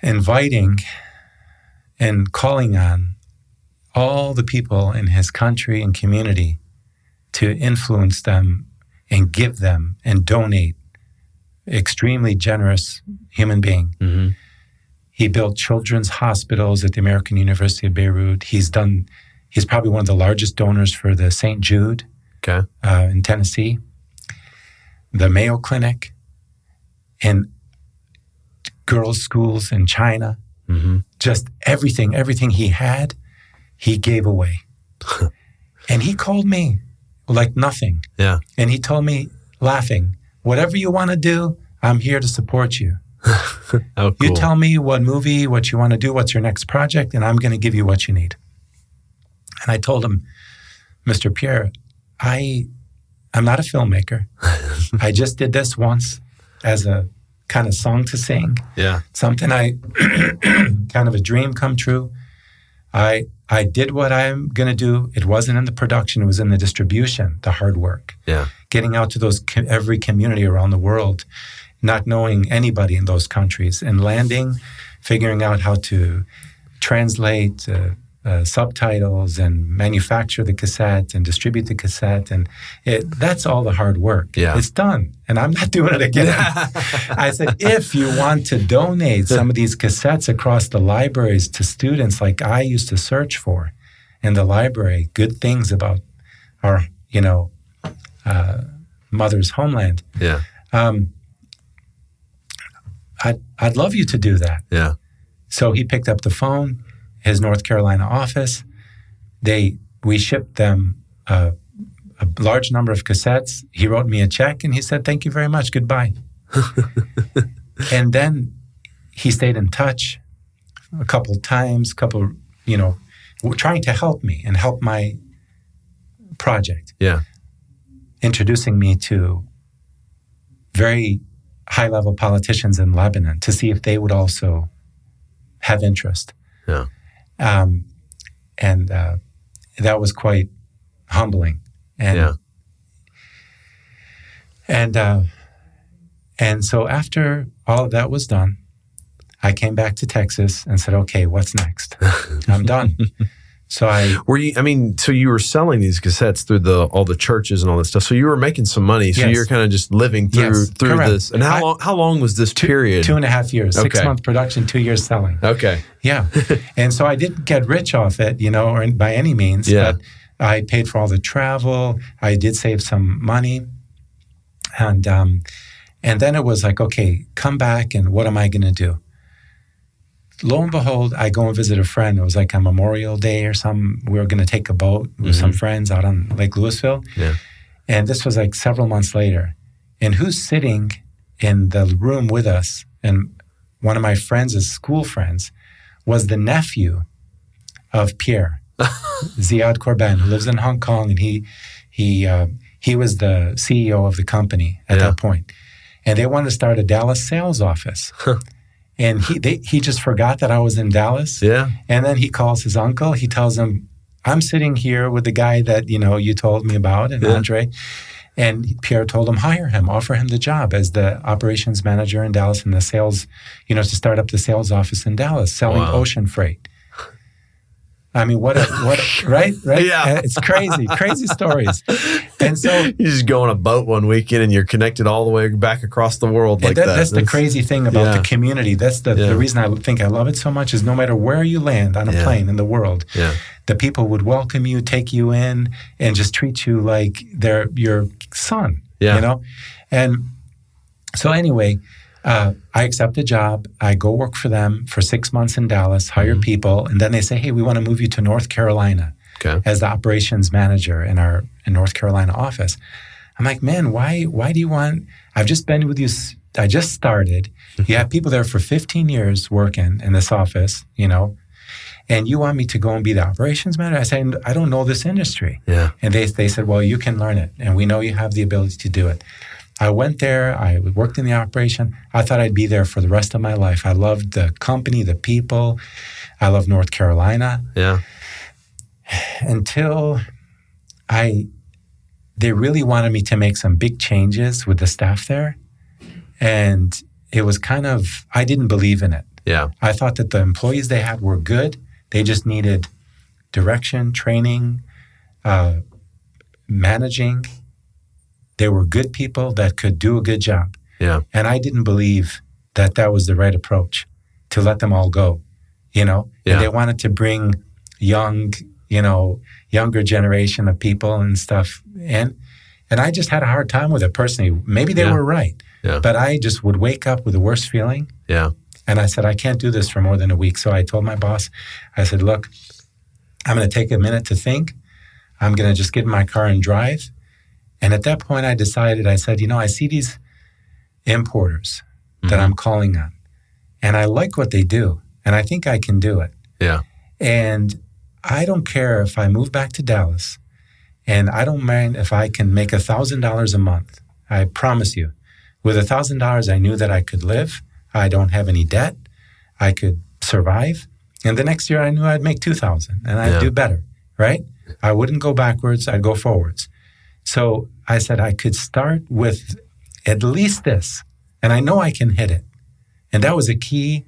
inviting and calling on all the people in his country and community to influence them and give them and donate. Extremely generous human being. Mm-hmm. He built children's hospitals at the American University of Beirut. He's probably one of the largest donors for the St. Jude in Tennessee, the Mayo Clinic, and girls' schools in China. Mm-hmm. Just everything he had, he gave away. And he called me like nothing. Yeah. And he told me, laughing, whatever you want to do, I'm here to support you. Oh, cool. You tell me what movie, what you want to do, what's your next project, and I'm going to give you what you need. And I told him, Mr. Pierre, I'm not a filmmaker. I just did this once as a kind of song to sing. Yeah. Something kind of a dream come true. I did what I'm going to do. It wasn't in the production. It was in the distribution, the hard work. Yeah. Getting out to every community around the world, not knowing anybody in those countries, and landing, figuring out how to translate subtitles and manufacture the cassette and distribute the cassette. And that's all the hard work. Yeah. It's done. And I'm not doing it again. I said, if you want to donate some of these cassettes across the libraries to students like I used to search for in the library, good things about our, mother's homeland. Yeah. I'd love you to do that. Yeah. So he picked up the phone, his North Carolina office. We shipped them a large number of cassettes. He wrote me a check and he said, "Thank you very much. Goodbye." And then he stayed in touch a couple times, trying to help me and help my project. Yeah. Introducing me to very high-level politicians in Lebanon to see if they would also have interest. Yeah. And that was quite humbling. And and so after all of that was done, I came back to Texas and said, "Okay, what's next? I'm done." So so you were selling these cassettes through all the churches and all that stuff. So you were making some money. So you're kind of just living through this. And how long was this period? 2.5 years. Okay. 6-month production, 2 years selling. Okay. Yeah. And so I didn't get rich off it, or by any means. Yeah. But I paid for all the travel. I did save some money. And then it was like, okay, come back and what am I going to do? Lo and behold, I go and visit a friend. It was like a Memorial Day or something. We were going to take a boat with some friends out on Lake Louisville. Yeah. And this was like several months later. And who's sitting in the room with us, and one of my friends' school friends, was the nephew of Pierre, Ziad Corben, who lives in Hong Kong, and he was the CEO of the company at that point. And they wanted to start a Dallas sales office. And he just forgot that I was in Dallas. Yeah. And then he calls his uncle. He tells him, I'm sitting here with the guy that, you told me about, and Andre. And Pierre told him, hire him, offer him the job as the operations manager in Dallas and the sales, to start up the sales office in Dallas, selling ocean freight. I mean, what, right? Yeah. It's crazy stories. And so you just go on a boat one weekend and you're connected all the way back across the world like that. That's the crazy thing about the community. That's the reason I think I love it so much is no matter where you land on a plane in the world, the people would welcome you, take you in, and just treat you like they're your son, And so anyway, I accept a job. I go work for them for 6 months in Dallas, hire people, and then they say, hey, we want to move you to North Carolina as the operations manager in our North Carolina office. I'm like, man, why do you want, I've just been with you, I just started. You have people there for 15 years working in this office, and you want me to go and be the operations manager? I said, I don't know this industry. Yeah. And they said, well, you can learn it, and we know you have the ability to do it. I went there. I worked in the operation. I thought I'd be there for the rest of my life. I loved the company, the people. I love North Carolina. Yeah. Until they really wanted me to make some big changes with the staff there. And it was I didn't believe in it. Yeah. I thought that the employees they had were good. They just needed direction, training, managing. They were good people that could do a good job. Yeah. And I didn't believe that was the right approach, to let them all go, And they wanted to bring younger generation of people and stuff in. And I just had a hard time with it personally. Maybe they were right. Yeah. But I just would wake up with the worst feeling. Yeah. And I said, I can't do this for more than a week. So I told my boss, I said, look, I'm going to take a minute to think. I'm going to just get in my car and drive. And at that point, I decided, I said, I see these importers that I'm calling on, and I like what they do, and I think I can do it. Yeah. And I don't care if I move back to Dallas, and I don't mind if I can make $1,000 a month. I promise you. With $1,000, I knew that I could live. I don't have any debt. I could survive. And the next year, I knew I'd make $2,000, and I'd do better, right? I wouldn't go backwards. I'd go forwards. So I said I could start with at least this, and I know I can hit it. And that was a key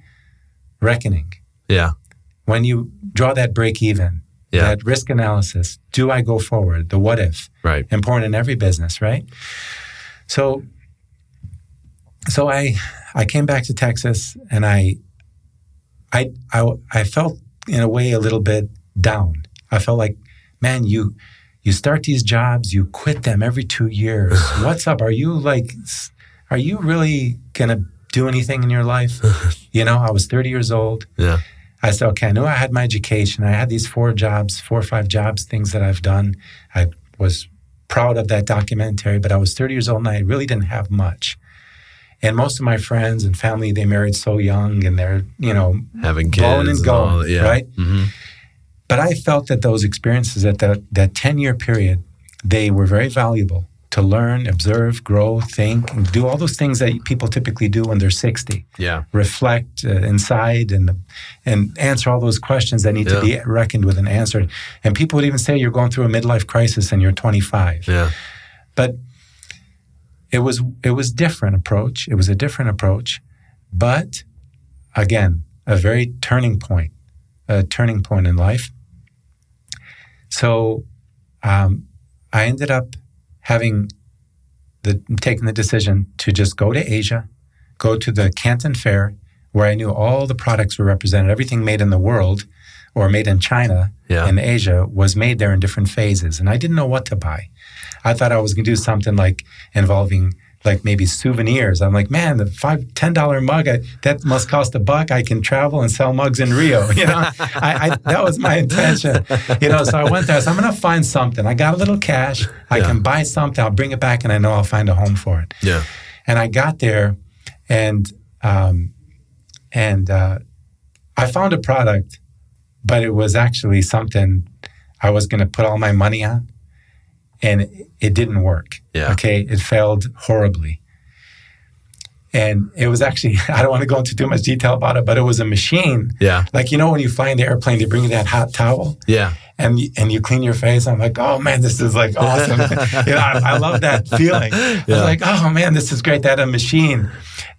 reckoning. Yeah. When you draw that break even, that risk analysis, do I go forward? The what if. Right. Important in every business, right? So I came back to Texas, and I felt in a way a little bit down. I felt like, man, you start these jobs, you quit them every 2 years. What's up? Are you really going to do anything in your life? I was 30 years old. Yeah. I said, okay, I knew I had my education. I had these 4 or 5 jobs, things that I've done. I was proud of that documentary, but I was 30 years old and I really didn't have much. And most of my friends and family, they married so young and they're, having kids blowing and going, right? Mm-hmm. But I felt that those experiences at that 10-year period, they were very valuable to learn, observe, grow, think, and do all those things that people typically do when they're 60. Yeah. Reflect inside and answer all those questions that need to be reckoned with and answered. And people would even say you're going through a midlife crisis and you're 25. Yeah. But it was different approach. It was a different approach. But again, a very turning point in life. So I ended up taking the decision to just go to Asia, go to the Canton Fair, where I knew all the products were represented. Everything made in the world or made in China and Asia was made there in different phases. And I didn't know what to buy. I thought I was going to do something like involving like maybe souvenirs. I'm like, man, the $10 mug, that must cost $1. I can travel and sell mugs in Rio. That was my intention. So I went there. So I'm going to find something. I got a little cash. I can buy something. I'll bring it back, and I know I'll find a home for it. Yeah. And I got there, and I found a product, but it was actually something I was going to put all my money on. And it didn't work. Yeah. Okay. It failed horribly. And it was actually, I don't want to go into too much detail about it, but it was a machine. Yeah. Like, when you fly in the airplane, they bring you that hot towel. Yeah. And you clean your face. I'm like, oh man, this is like awesome. I love that feeling. I was like, oh man, this is great. They had a machine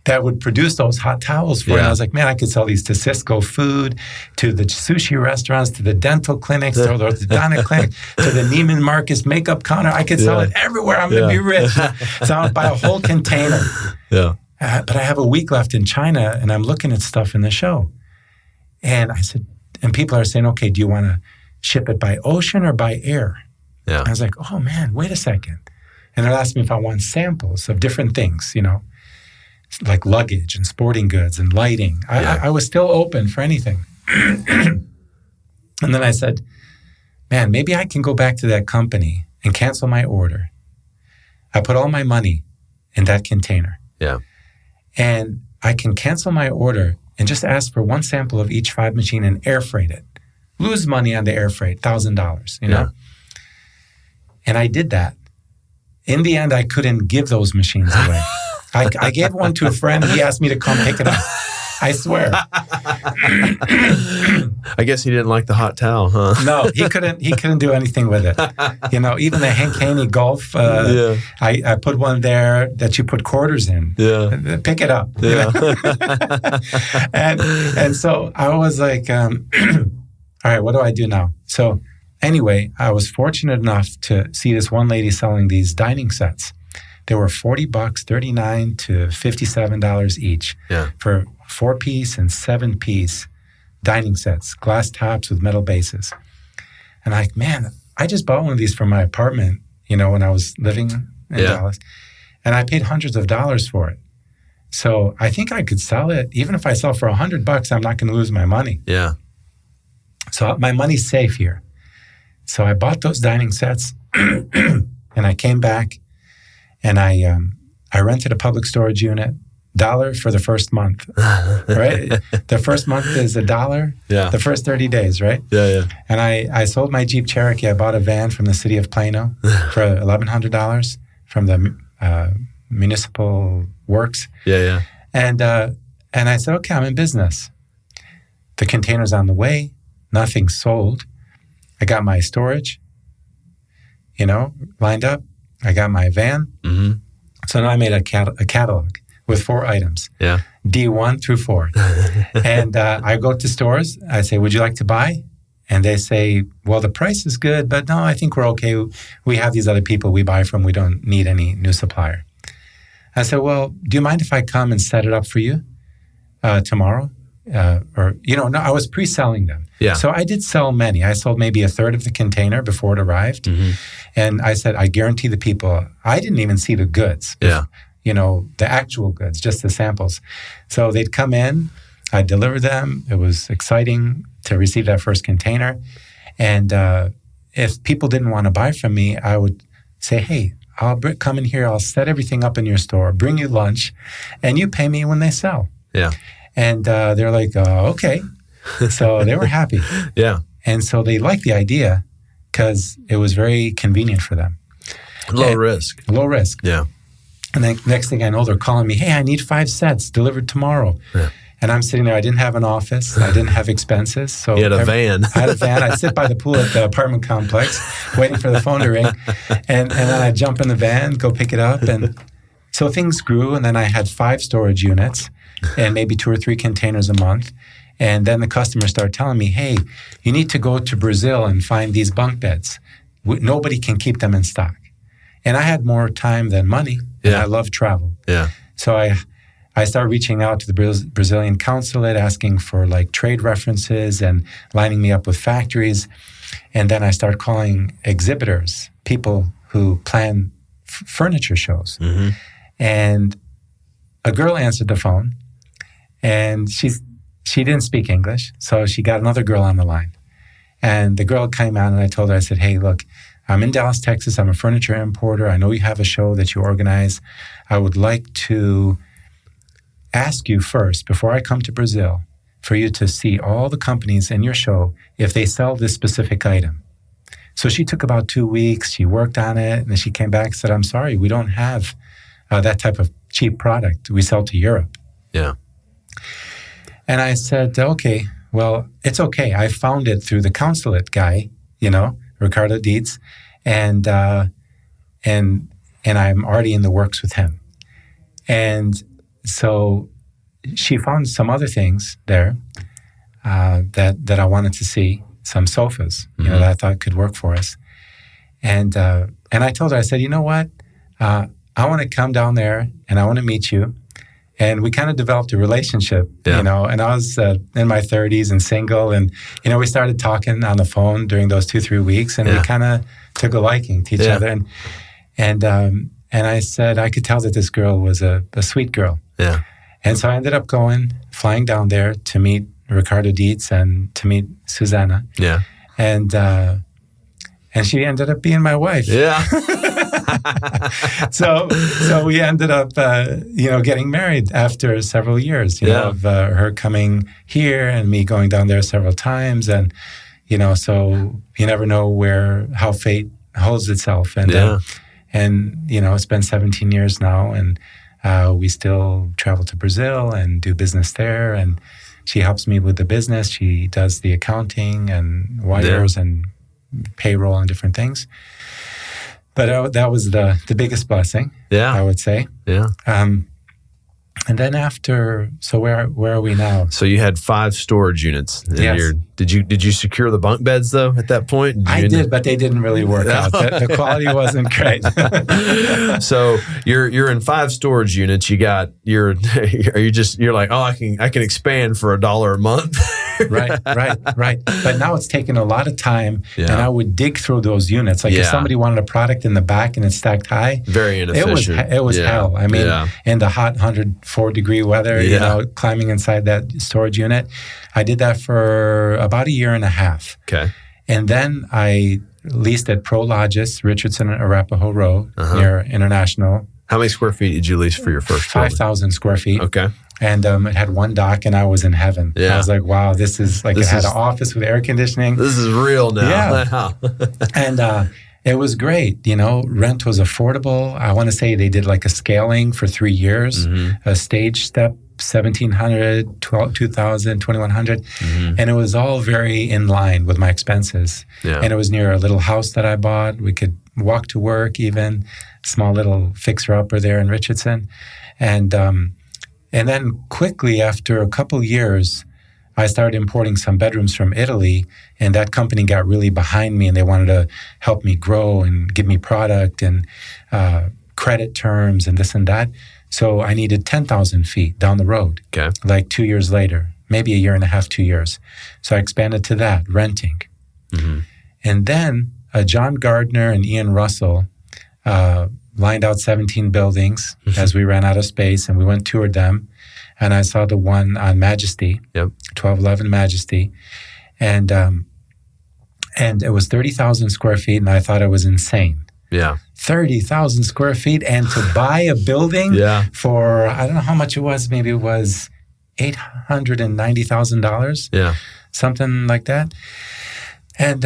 that would produce those hot towels for you. And I was like, man, I could sell these to Cisco Food, to the sushi restaurants, to the dental clinics, to the orthodontic clinic, to the Neiman Marcus makeup counter. I could sell it everywhere. I'm going to be rich. So I would buy a whole container. Yeah. But I have a week left in China, and I'm looking at stuff in the show. And I said, and people are saying, okay, do you want to ship it by ocean or by air? Yeah. I was like, oh man, wait a second. And they'll ask me if I want samples of different things, like luggage and sporting goods and lighting. I was still open for anything. And then I said, man, maybe I can go back to that company and cancel my order. I put all my money in that container. Yeah. And I can cancel my order and just ask for one sample of each 5 machine and air freight it. Lose money on the air freight, $1,000, Yeah. And I did that. In the end, I couldn't give those machines away. I gave one to a friend. He asked me to come pick it up. I swear. I guess he didn't like the hot towel, huh? No, he couldn't do anything with it. Even the Hank Haney Golf, I put one there that you put quarters in. Yeah. Pick it up. Yeah. And so I was like, all right, what do I do now? So anyway, I was fortunate enough to see this one lady selling these dining sets. They were $40, $39 to $57 each for 4-piece and 7-piece dining sets, glass tops with metal bases. And I'm like, man, I just bought one of these for my apartment, when I was living in Dallas. And I paid hundreds of dollars for it. So I think I could sell it. Even if I sell for $100, I'm not going to lose my money. Yeah. So my money's safe here. So I bought those dining sets and I came back. And I rented a public storage unit, $1 for the first month, right? The first month is $1. Yeah. The first 30 days, right? Yeah. And I sold my Jeep Cherokee. I bought a van from the city of Plano for $1,100 from the municipal works. Yeah. And I said, okay, I'm in business. The container's on the way. Nothing's sold. I got my storage, lined up. I got my van. Mm-hmm. So now I made a catalog with 4 items. Yeah. D1 through 4. And I go to stores. I say, would you like to buy? And they say, well, the price is good, but no, I think we're okay. We have these other people we buy from. We don't need any new supplier. I said, well, do you mind if I come and set it up for you tomorrow? No, I was pre-selling them. Yeah. So I did sell many. I sold maybe a third of the container before it arrived. Mm-hmm. And I said, I guarantee the people, I didn't even see the goods. Yeah. The actual goods, just the samples. So they'd come in, I'd deliver them. It was exciting to receive that first container. And if people didn't want to buy from me, I would say, hey, I'll come in here, I'll set everything up in your store, bring you lunch, and you pay me when they sell. Yeah. And they're like, okay. So they were happy. Yeah. And so they liked the idea because it was very convenient for them. Low risk. Low risk. Yeah. And then next thing I know, they're calling me, hey, I need 5 sets delivered tomorrow. Yeah. And I'm sitting there. I didn't have an office. I didn't have expenses. So you had a van. I had a van. I'd sit by the pool at the apartment complex waiting for the phone to ring. And then I'd jump in the van, go pick it up. And so things grew. And then I had 5 storage units and maybe 2 or 3 containers a month. And then the customers started telling me, hey, you need to go to Brazil and find these bunk beds. Nobody can keep them in stock. And I had more time than money. And I love travel. Yeah. So I started reaching out to the Brazilian consulate, asking for like trade references and lining me up with factories. And then I started calling exhibitors, people who plan furniture shows. Mm-hmm. And a girl answered the phone, and she didn't speak English, so she got another girl on the line. And the girl came out, and I told her, I said, hey, look, I'm in Dallas, Texas. I'm a furniture importer. I know you have a show that you organize. I would like to ask you first, before I come to Brazil, for you to see all the companies in your show if they sell this specific item. So she took about 2 weeks. She worked on it, and then she came back and said, I'm sorry, we don't have that type of cheap product. We sell to Europe. Yeah. And I said, okay, well, it's okay. I found it through the consulate guy, Ricardo Dietz, and I'm already in the works with him. And so she found some other things there that I wanted to see, some sofas, that I thought could work for us. And I told her, I said, you know what? I want to come down there and I want to meet you. And we kind of developed a relationship, and I was in my 30s and single. And, we started talking on the phone during those 2-3 weeks, and we kind of took a liking to each other. And I said, I could tell that this girl was a sweet girl. Yeah. And so I ended up flying down there to meet Ricardo Dietz and to meet Susanna. Yeah. And she ended up being my wife. Yeah. So we ended up, getting married after several years, of her coming here and me going down there several times. And, so you never know how fate holds itself. And, it's been 17 years now, and we still travel to Brazil and do business there. And she helps me with the business. She does the accounting and wires and payroll and different things. But that was the biggest blessing, I would say. Yeah. And then after, so where are we now? So you had 5 storage units. Yes. Did you secure the bunk beds though at that point? I did, but they didn't really work out. The quality wasn't great. So you're in 5 storage units. You're like, oh, I can expand for $1 a month. Right. But now it's taken a lot of time, and I would dig through those units. Like if somebody wanted a product in the back and it's stacked high, very inefficient. It was hell. I mean, in the hot 104-degree weather, climbing inside that storage unit. I did that for about 1.5 years. Okay. And then I leased at Prologis, Richardson and Arapahoe Road, near International. How many square feet did you lease for your first 5,000 square feet. Okay. And it had one dock, and I was in heaven. Yeah. I was like, wow, it had an office with air conditioning. This is real now. Yeah. And it was great. Rent was affordable. I want to say they did like a scaling for 3 years, a stage step, $1,700, $2,000, $2,100. And it was all very in line with my expenses. Yeah. And it was near a little house that I bought. We could walk to work even, small little fixer-upper there in Richardson. And then quickly after a couple years, I started importing some bedrooms from Italy, and that company got really behind me, and they wanted to help me grow and give me product and credit terms and this and that. So I needed 10,000 feet down the road, like 2 years later, maybe 1.5 years, 2 years. So I expanded to that, renting. And then John Gardner and Ian Russell lined out 17 buildings as we ran out of space, and we went toured them. And I saw the one on Majesty, 1211 Majesty. And it was 30,000 square feet, and I thought it was insane. Yeah. 30,000 square feet, and to buy a building for, I don't know how much it was, maybe it was $890,000. Yeah. Something like that. And,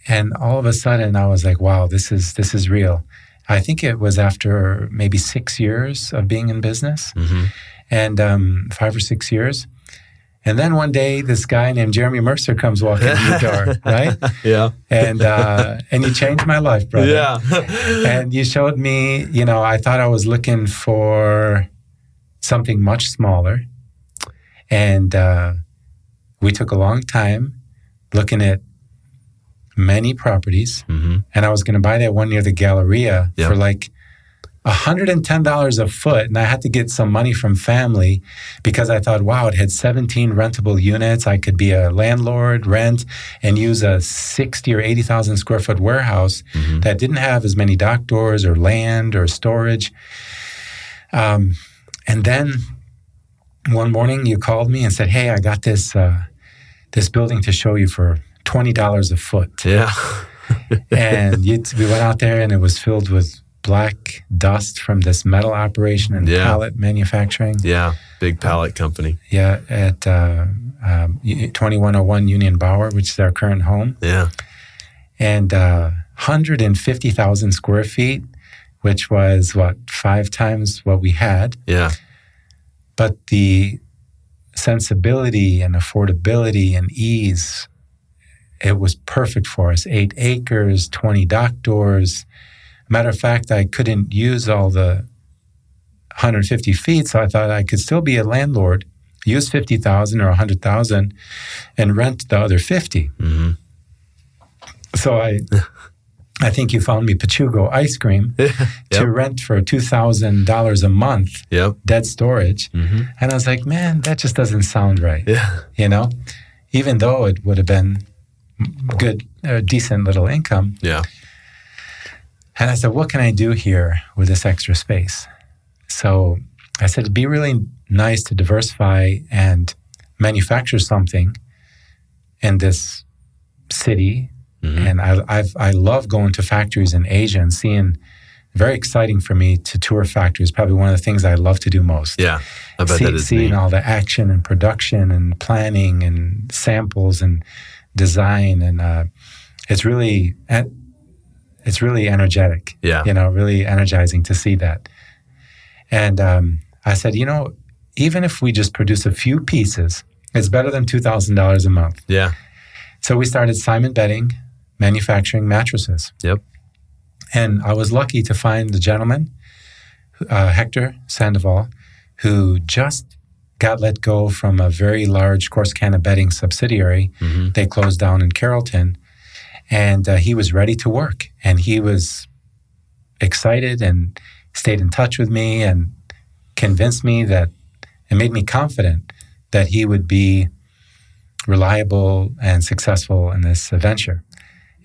and all of a sudden I was like, wow, this is real. I think it was after maybe 6 years of being in business, and 5 or 6 years. And then one day, this guy named Jeremy Mercer comes walking in the door, right? Yeah. And you changed my life, brother. Yeah. And you showed me, I thought I was looking for something much smaller. And we took a long time looking at many properties. And I was going to buy that one near the Galleria for like $110 a foot, and I had to get some money from family because I thought, wow, it had 17 rentable units. I could be a landlord, rent, and use a 60 or 80,000 square foot warehouse that didn't have as many dock doors or land or storage. And then one morning you called me and said, hey, I got this building to show you for $20 a foot. Yeah. And we went out there and it was filled with black dust from this metal operation and pallet manufacturing. Yeah, big pallet company. Yeah, at 2101 Union Bower, which is our current home. Yeah. And 150,000 square feet, which was, 5 times what we had. Yeah. But the sensibility and affordability and ease, it was perfect for us. 8 acres, 20 dock doors. Matter of fact, I couldn't use all the 150 feet, so I thought I could still be a landlord, use 50,000 or 100,000, and rent the other 50. Mm-hmm. So I think you found me Pachugo ice cream to rent for $2,000 a month, dead storage. Mm-hmm. And I was like, man, that just doesn't sound right. Yeah. You know, even though it would have been good, decent little income. Yeah. And I said, what can I do here with this extra space? So I said, it'd be really nice to diversify and manufacture something in this city. Mm-hmm. And I love going to factories in Asia and seeing, very exciting for me to tour factories, probably one of the things I love to do most. Yeah, I bet that is seeing neat. all the action and production and planning and samples and design. And it's really energetic. Yeah. You know, really energizing to see that. And I said, you know, even if we just produce a few pieces, it's better than $2,000 a month. Yeah. So we started Simon Bedding, manufacturing mattresses. Yep. And I was lucky to find the gentleman, Hector Sandoval, who just got let go from a very large Corsicana Bedding subsidiary. Mm-hmm. They closed down in Carrollton. And he was ready to work. And he was excited and stayed in touch with me and convinced me that, and made me confident that he would be reliable and successful in this venture.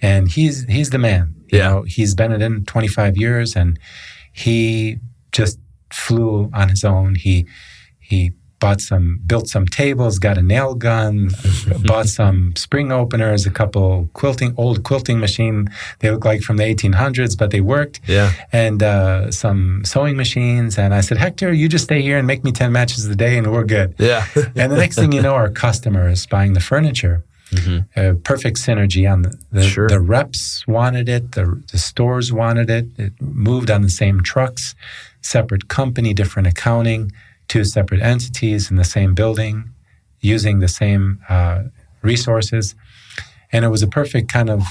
And he's the man. You know, he's been in 25 years and he just flew on his own. He built some tables, got a nail gun, bought some spring openers, a couple old quilting machine. They look like from the 1800s, but they worked. Yeah. And some sewing machines. And I said, Hector, you just stay here and make me 10 matches a day and we're good. Yeah. And the next thing you know, our customers buying the furniture. Mm-hmm. Perfect synergy on the reps wanted it, the stores wanted it. It moved on the same trucks, separate company, different accounting, 2 separate entities in the same building, using the same resources. And it was a perfect kind of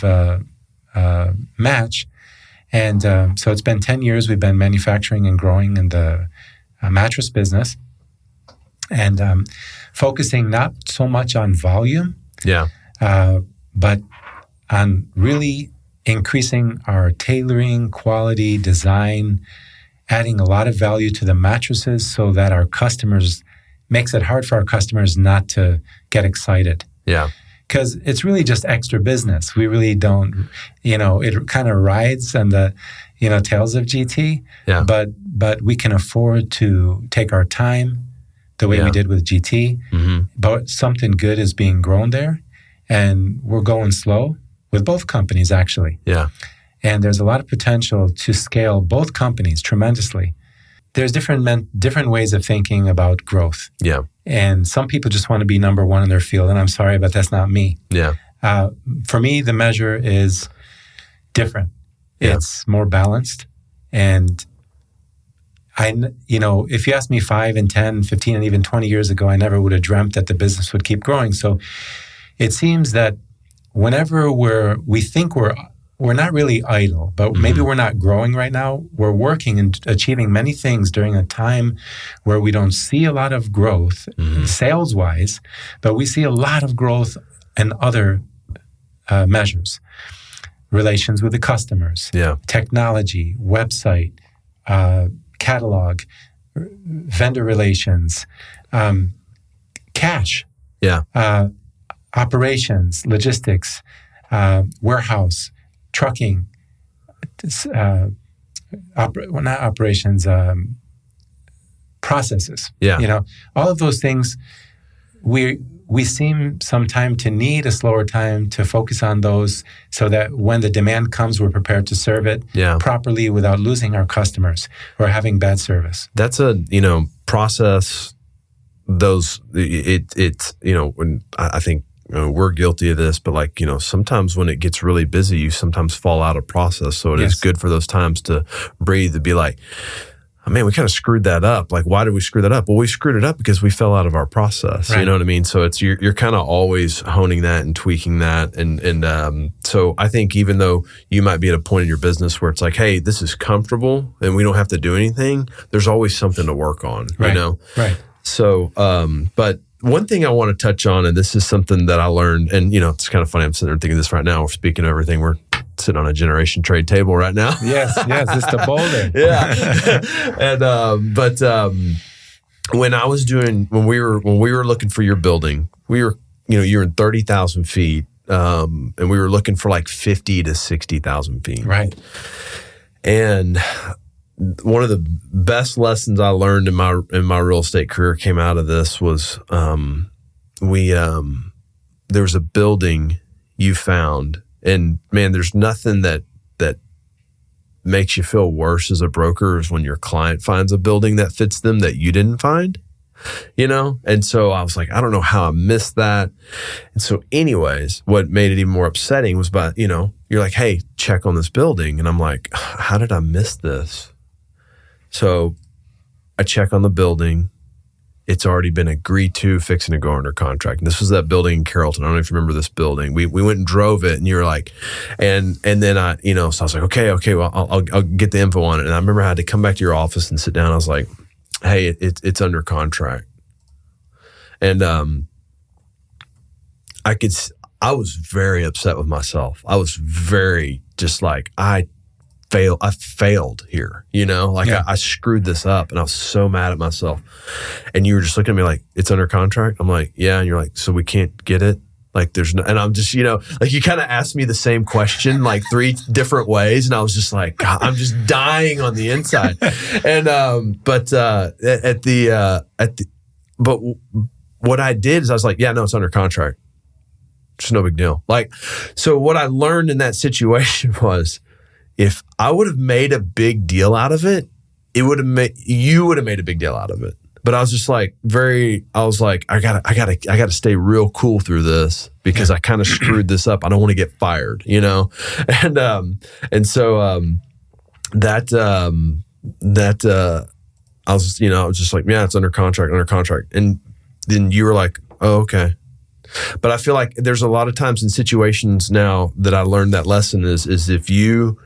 match. And so it's been 10 years we've been manufacturing and growing in the mattress business and focusing not so much on volume, but on really increasing our tailoring, quality, design, adding a lot of value to the mattresses so that our customers, makes it hard for our customers not to get excited. Yeah. Because it's really just extra business. We really don't, it kind of rides on the, tails of GT. Yeah. But we can afford to take our time the way we did with GT. Mm-hmm. But something good is being grown there. And we're going slow with both companies, actually. Yeah. And there's a lot of potential to scale both companies tremendously. There's different ways of thinking about growth. Yeah. And some people just want to be number one in their field. And I'm sorry, but that's not me. Yeah. For me, the measure is different. Yeah. It's more balanced. And if you asked me 5 and 10, 15, and even 20 years ago, I never would have dreamt that the business would keep growing. So it seems that whenever we think we're not really idle, but maybe we're not growing right now. We're working and achieving many things during a time where we don't see a lot of growth sales-wise, but we see a lot of growth in other measures. Relations with the customers, technology, website, catalog, vendor relations, cash, operations, logistics, warehouse, trucking, not operations, processes. Yeah. All of those things, we seem sometime to need a slower time to focus on those so that when the demand comes, we're prepared to serve it properly without losing our customers or having bad service. That's a, process. It's when I think we're guilty of this, but sometimes when it gets really busy, you sometimes fall out of process. So it is good for those times to breathe, to be like, oh, man, we kind of screwed that up. Like, why did we screw that up? Well, we screwed it up because we fell out of our process. Right. You know what I mean? So it's you're kind of always honing that and tweaking that. And so I think even though you might be at a point in your business where it's like, hey, this is comfortable and we don't have to do anything, there's always something to work on, Right. Right. So, but one thing I want to touch on, and this is something that I learned, and it's kind of funny, I'm sitting there thinking this right now. We're speaking of everything. We're sitting on a generation trade table right now. Yes, it's the boulder. And but when I was when we were looking for your building, we were you're in 30,000 feet, and we were looking for like 50 to 60,000 feet. Right. And one of the best lessons I learned in my real estate career came out of this was there was a building you found, and man, there's nothing that makes you feel worse as a broker is when your client finds a building that fits them that you didn't find, And so I was like, I don't know how I missed that. And so anyways, what made it even more upsetting was you're like, hey, check on this building. And I'm like, how did I miss this? So I check on the building. It's already been agreed to, fixing to go under contract. And this was that building in Carrollton. I don't know if you remember this building. We went and drove it, and you were like, and then so I was like, okay, well, I'll get the info on it. And I remember I had to come back to your office and sit down. I was like, hey, it's under contract. And I was very upset with myself. I was very just like, I failed here, I screwed this up, and I was so mad at myself. And you were just looking at me like, it's under contract? I'm like, yeah. And you're like, so we can't get it? Like there's no, and I'm just, like you kind of asked me the same question like 3 different ways. And I was just like, God, I'm just dying on the inside. And, but what I did is I was like, yeah, no, it's under contract. It's no big deal. Like, so what I learned in that situation was, if I would have made a big deal out of it, you would have made a big deal out of it. But I was just like I was like, I gotta stay real cool through this because I kind of screwed this up. I don't want to get fired, And so I was just like, yeah, it's under contract. And then you were like, oh, okay. But I feel like there's a lot of times in situations now that I learned that lesson is if you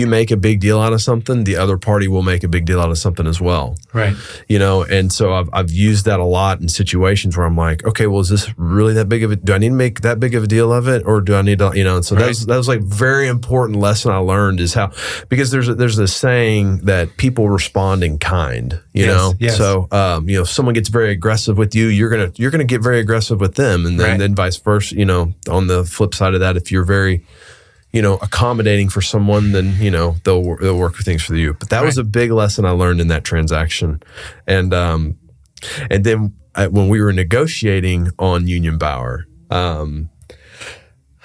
make a big deal out of something, the other party will make a big deal out of something as well. Right. And so I've used that a lot in situations where I'm like, okay, well, is this really that big of do I need to make that big of a deal of it, or do I need to, and so that was like very important lesson I learned is how, because there's a saying that people respond in kind, Yes. So if someone gets very aggressive with you, you're gonna get very aggressive with them, and then vice versa. On the flip side of that, if you're very accommodating for someone, then, they'll work with things for you. But that was a big lesson I learned in that transaction. And then when we were negotiating on Union Bower, I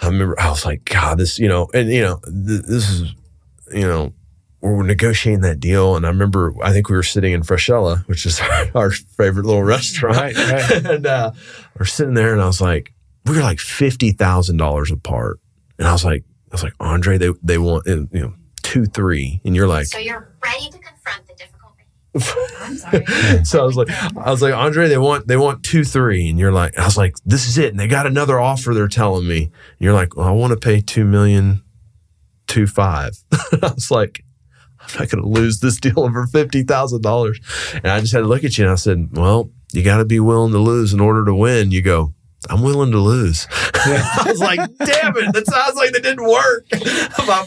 remember I was like, God, this, this is, we're negotiating that deal. And I remember, I think we were sitting in Freshella, which is our favorite little restaurant. Right. And we're sitting there, and I was like, we were like $50,000 apart. And I was like, Andre, they want 2-3, and you're like, so you're ready to confront the difficulty. I'm sorry. So I was like, Andre, they want 2-3, and you're like, I was like, this is it, and they got another offer they're telling me. And you're like, well, I want to pay $2,250,000. I was like, I'm not going to lose this deal over $50,000. And I just had to look at you, and I said, well, you got to be willing to lose in order to win. You go, I'm willing to lose. I was like, damn it, that sounds like that didn't work.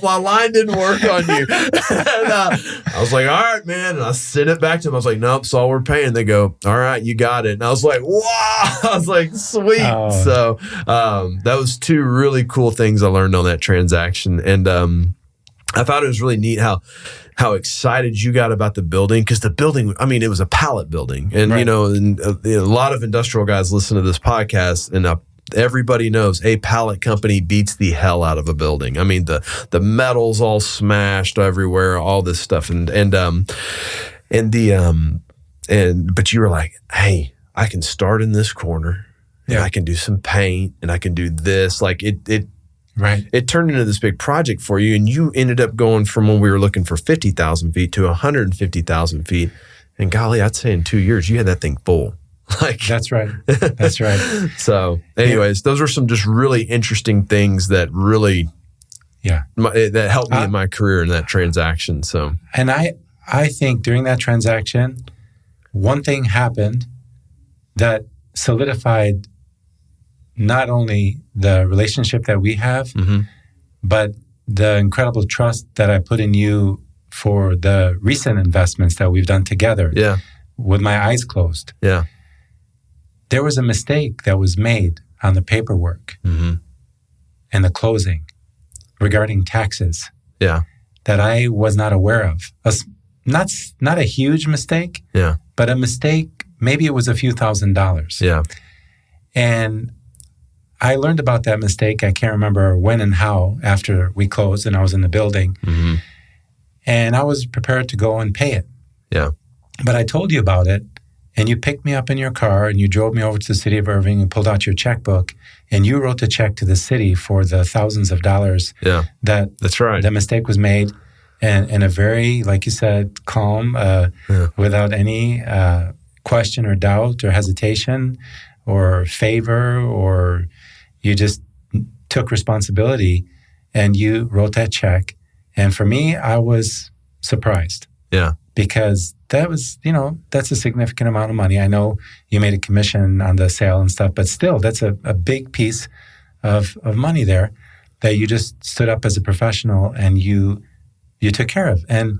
My line didn't work on you. And, I was like, all right, man. And I sent it back to them. I was like, nope, it's all we're paying. They go, all right, you got it. And I was like, wow. I was like, sweet. Oh. So that was two really cool things I learned on that transaction. And I thought it was really neat how excited you got about the building, because the building, I mean, it was a pallet building, and right. And a lot of industrial guys listen to this podcast, and everybody knows a pallet company beats the hell out of a building. I mean, the metal's all smashed everywhere, all this stuff, but you were like, hey, I can start in this corner, and I can do some paint, and I can do this, like it. Right. It turned into this big project for you, and you ended up going from when we were looking for 50,000 feet to 150,000 feet. And golly, I'd say in 2 years, you had that thing full. Like that's right. That's right. So anyways, those are some just really interesting things that really, that helped me in my career in that transaction. So, and I think during that transaction, one thing happened that solidified not only the relationship that we have, mm-hmm. but the incredible trust that I put in you for the recent investments that we've done together. Yeah. With my eyes closed. Yeah. There was a mistake that was made on the paperwork mm-hmm. and the closing regarding taxes. Yeah. That I was not aware of. Not a huge mistake. Yeah. But a mistake, maybe it was a few $1,000s. Yeah. And I learned about that mistake. I can't remember when and how after we closed and I was in the building. Mm-hmm. And I was prepared to go and pay it. Yeah. But I told you about it, and you picked me up in your car and you drove me over to the city of Irving and pulled out your checkbook, and you wrote the check to the city for the thousands of dollars that's right. The mistake was made. And in a very, like you said, calm, without any question or doubt or hesitation or favor, or you just took responsibility and you wrote that check. And for me, I was surprised. Yeah. Because that was, that's a significant amount of money. I know you made a commission on the sale and stuff, but still, that's a big piece of money there that you just stood up as a professional and you took care of. And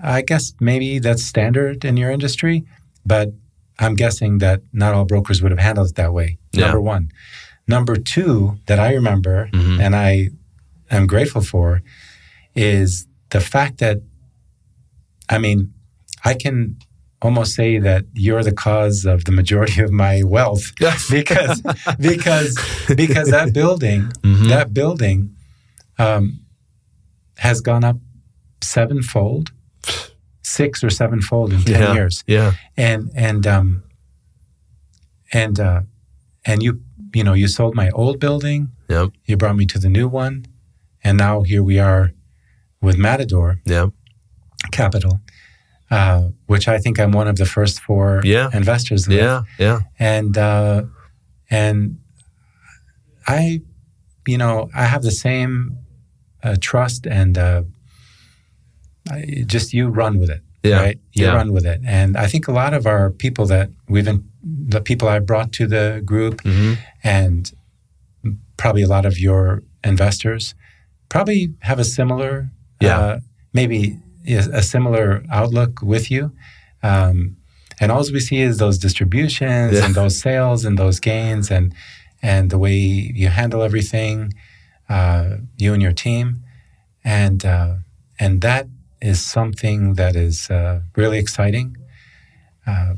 I guess maybe that's standard in your industry, but I'm guessing that not all brokers would have handled it that way. Yeah. Number one. Number two, that I remember, mm-hmm. and I am grateful for, is the fact that, I can almost say that you're the cause of the majority of my wealth because that building, mm-hmm. Has gone up 6 or 7-fold in 10 years. Yeah. And you sold my old building. Yep. You brought me to the new one. And now here we are with Matador Capital, which I think I'm one of the first 4 investors with. Yeah, yeah. And I have the same trust and you run with it. Yeah. Right? You run with it. And I think a lot of our people the people I brought to the group, mm-hmm. and probably a lot of your investors probably have a similar, maybe a similar outlook with you. And all we see is those distributions and those sales and those gains and the way you handle everything, you and your team. And that is something that is really exciting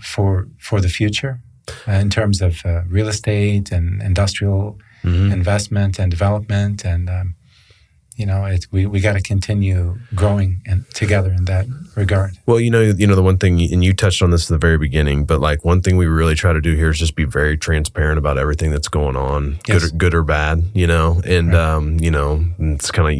for the future in terms of real estate and industrial mm-hmm. investment and development. And, we got to continue growing together in that regard. Well, the one thing, and you touched on this at the very beginning, but like one thing we really try to do here is just be very transparent about everything that's going on, good or bad, and, right. It's kind of,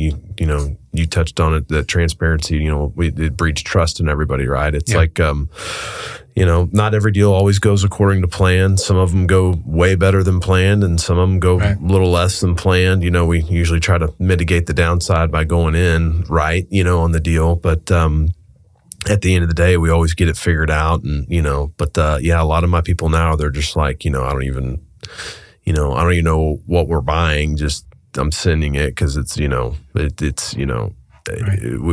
you touched on it, that transparency, it breeds trust in everybody, right? It's like, not every deal always goes according to plan. Some of them go way better than planned, and some of them go a little less than planned. We usually try to mitigate the downside by going in right, on the deal. But at the end of the day, we always get it figured out. And, a lot of my people now, they're just like, I don't even, I don't even know what we're buying. Just I'm sending it because it's, Right.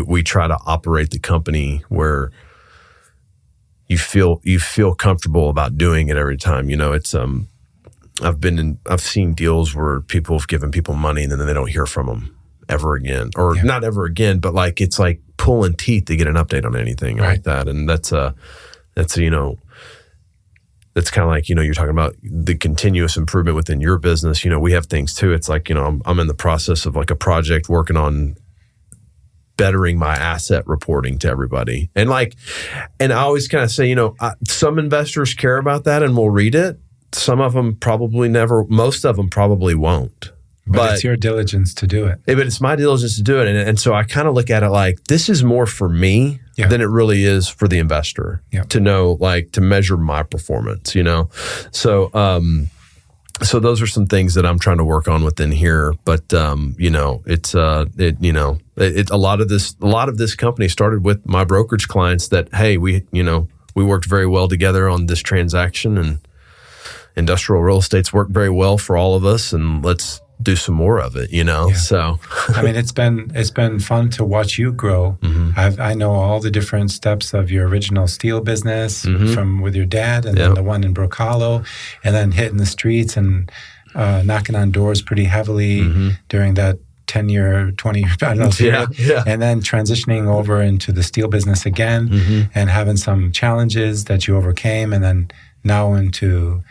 we try to operate the company where you feel comfortable about doing it every time. It's I've seen deals where people have given people money and then they don't hear from them ever again, or not ever again, but like it's like pulling teeth to get an update on anything like that. And that's kind of like, you're talking about the continuous improvement within your business. We have things too. It's like, I'm in the process of like a project working on bettering my asset reporting to everybody. And I always kind of say, some investors care about that and will read it. Some of them probably never, most of them probably won't. But it's your diligence to do it. But it's my diligence to do it. And so I kind of look at it like this is more for me than it really is for the investor to know, like to measure my performance, So, so those are some things that I'm trying to work on within here. But, it's, a lot of this company started with my brokerage clients that, hey, we worked very well together on this transaction, and industrial real estate's worked very well for all of us, and let's do some more of it, So I mean, it's been fun to watch you grow. I know all the different steps of your original steel business from with your dad, and then the one in Brook Hollow, and then hitting the streets and knocking on doors pretty heavily during that 10-year, 20-year, I don't know, period. And then transitioning over into the steel business again and having some challenges that you overcame, and then now into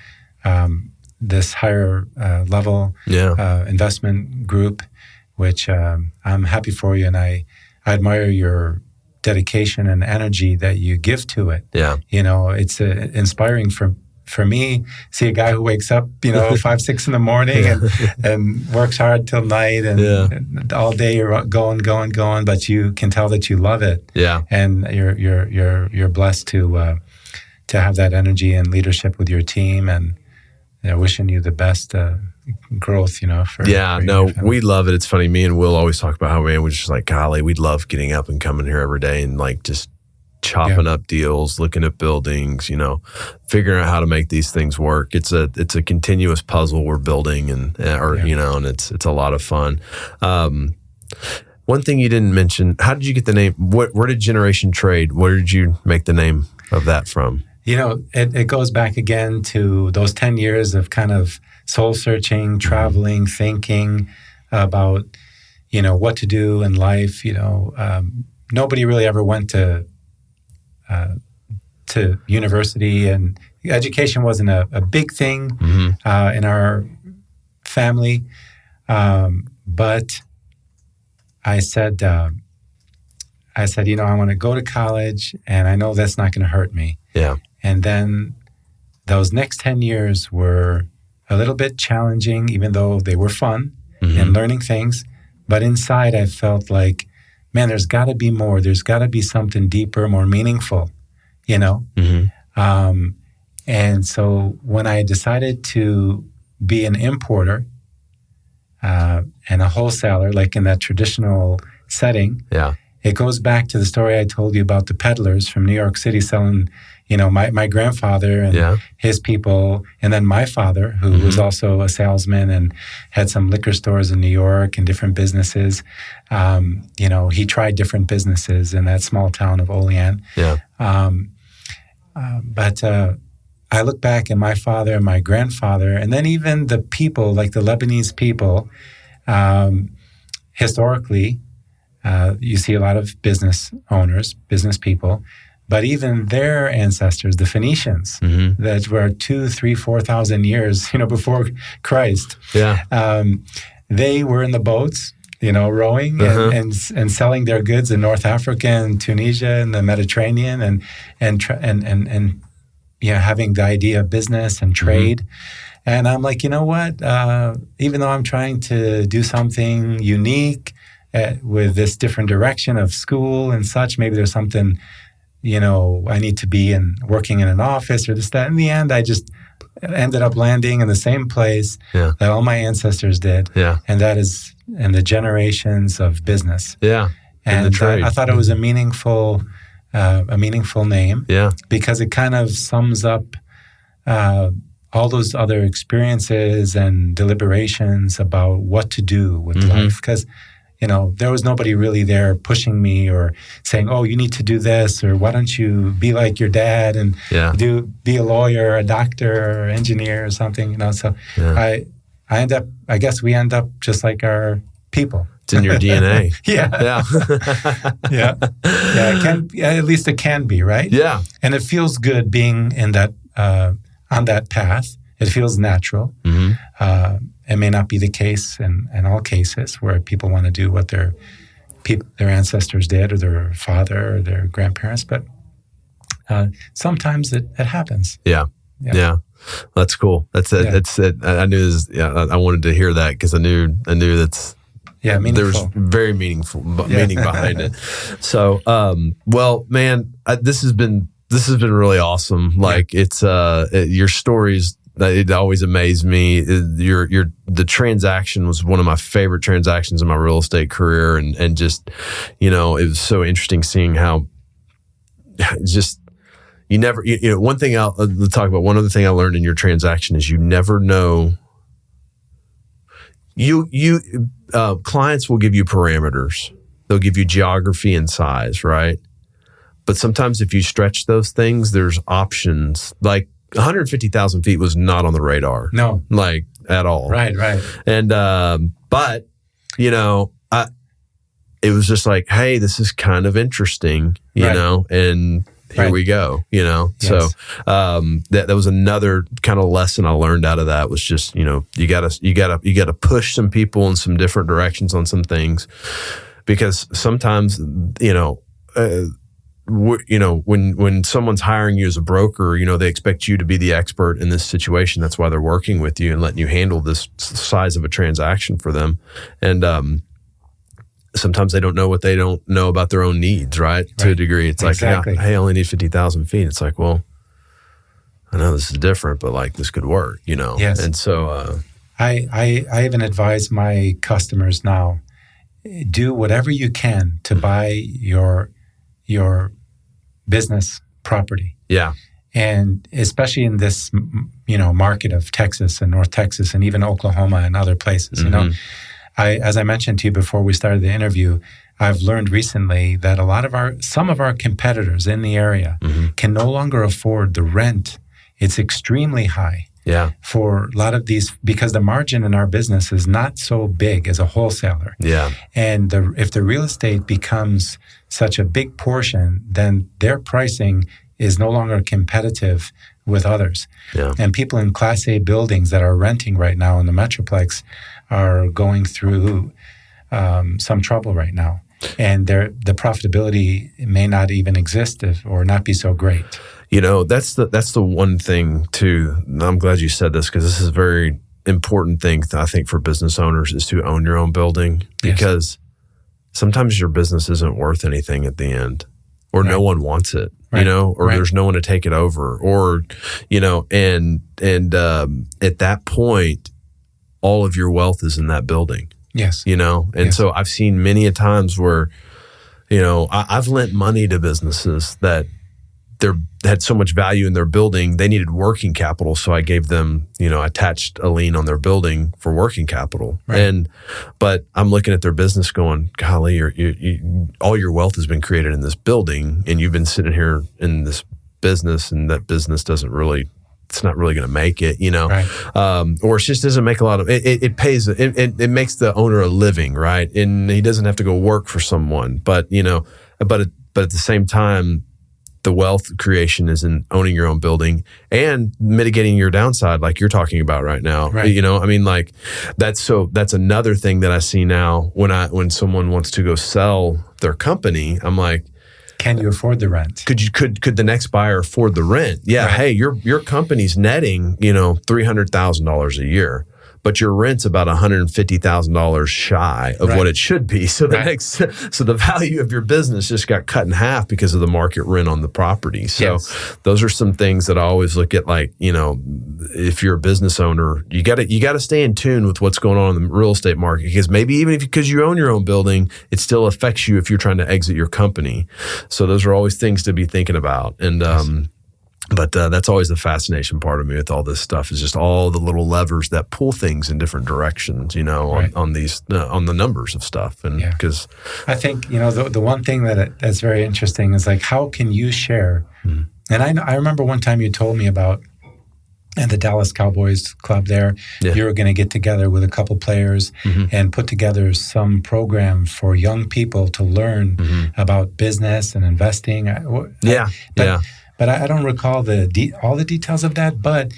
this higher level investment group, which I'm happy for you, and I admire your dedication and energy that you give to it. It's inspiring for me. See a guy who wakes up 5, 6 in the morning and works hard till night, and all day you're going, but you can tell that you love it. And you're blessed to have that energy and leadership with your team, and wishing you the best growth, we love it. It's funny. Me and Will always talk about how, man, we're just like, golly, we'd love getting up and coming here every day and like just chopping up deals, looking at buildings, figuring out how to make these things work. It's a continuous puzzle we're building, and it's a lot of fun. One thing you didn't mention, how did you get the name? Where did Generation Trade? Where did you make the name of that from? It goes back again to those 10 years of kind of soul searching, traveling, thinking about, what to do in life. Nobody really ever went to university, and education wasn't a big thing in our family. But I said, I want to go to college, and I know that's not going to hurt me. And then those next 10 years were a little bit challenging, even though they were fun and learning things. But inside, I felt like, man, there's got to be more. There's got to be something deeper, more meaningful, And so when I decided to be an importer and a wholesaler, like in that traditional setting, it goes back to the story I told you about the peddlers from New York City selling, my grandfather and his people, and then my father, who was also a salesman and had some liquor stores in New York and different businesses. He tried different businesses in that small town of Olean. But I look back at my father and my grandfather, and then even the people, like the Lebanese people, historically, you see a lot of business owners, business people, but even their ancestors, the Phoenicians, that were 2,000, 3,000, 4,000 years, before Christ, they were in the boats, rowing and selling their goods in North Africa and Tunisia and the Mediterranean, and having the idea of business and trade. And I'm like, you know what? Even though I'm trying to do something unique with this different direction of school and such, maybe there's something, I need to be working in an office or this, that. In the end, I just ended up landing in the same place that all my ancestors did. And that is in the generations of business. And I thought it was a meaningful name because it kind of sums up all those other experiences and deliberations about what to do with life. Because, there was nobody really there pushing me or saying, oh, you need to do this, or why don't you be like your dad and be a lawyer, a doctor, or engineer or something, So I guess we end up just like our people. It's in your DNA. Yeah. It can, at least it can be, right? Yeah. And it feels good being in that, on that path. It feels natural. It may not be the case in all cases where people want to do what their ancestors did, or their father or their grandparents, but sometimes it happens. Yeah. That's cool. That's it. That's it. I knew this. Yeah, I wanted to hear that because I knew that's. Yeah, meaningful. There's very meaningful meaning behind it. So, well, man, this has been really awesome. Like it's your stories. It always amazed me. The transaction was one of my favorite transactions in my real estate career, and just it was so interesting seeing how just you never one thing let's talk about one other thing I learned in your transaction is you never know. Clients will give you parameters. They'll give you geography and size, right? But sometimes if you stretch those things, there's options. Like 150,000 feet was not on the radar. No. Like at all. Right. And, but, it was just like, hey, this is kind of interesting, you know, and here we go, Yes. So that was another kind of lesson I learned out of that was just, you gotta push some people in some different directions on some things, because sometimes, when someone's hiring you as a broker, they expect you to be the expert in this situation. That's why they're working with you and letting you handle this size of a transaction for them. And, sometimes they don't know what they don't know about their own needs, right? To a degree. It's like, hey, I only need 50,000 feet. It's like, well, I know this is different, but like this could work, Yes. And so I even advise my customers now, do whatever you can to buy your business property. Yeah. And especially in this, market of Texas and North Texas and even Oklahoma and other places, as I mentioned to you before we started the interview, I've learned recently that some of our competitors in the area can no longer afford the rent. It's extremely high. Yeah. For a lot of these, because the margin in our business is not so big as a wholesaler. Yeah. And if the real estate becomes such a big portion, then their pricing is no longer competitive with others. Yeah. And people in Class A buildings that are renting right now in the Metroplex are going through some trouble right now. And the profitability may not even exist or not be so great. That's the one thing too. I'm glad you said this because this is a very important thing I think for business owners is to own your own building, because sometimes your business isn't worth anything at the end, or no one wants it, or there's no one to take it over, or, and at that point, all of your wealth is in that building. Yes. So I've seen many a times where, I've lent money to businesses that had so much value in their building, they needed working capital. So I gave them, attached a lien on their building for working capital. Right. But I'm looking at their business going, golly, all your wealth has been created in this building, and you've been sitting here in this business, and that business it's not really going to make it, or it just doesn't make a lot of it. It pays, it makes the owner a living, right? And he doesn't have to go work for someone, but at the same time, the wealth creation is in owning your own building and mitigating your downside, like you're talking about right now. Right. That's another thing that I see now when someone wants to go sell their company. I'm like, can you afford the rent? Could the next buyer afford the rent? Yeah. Right. Hey, your company's netting, $300,000 a year, but your rent's about $150,000 shy of what it should be. So the value of your business just got cut in half because of the market rent on the property. So those are some things that I always look at, like, if you're a business owner, you got to stay in tune with what's going on in the real estate market, because maybe even because you own your own building, it still affects you if you're trying to exit your company. So those are always things to be thinking about. And But that's always the fascination part of me with all this stuff is just all the little levers that pull things in different directions, on these on the numbers of stuff. And because I think the one thing that's very interesting is like, how can you share? And I remember one time you told me about at the Dallas Cowboys club there, you were going to get together with a couple players and put together some program for young people to learn about business and investing. But I don't recall all the details of that. But,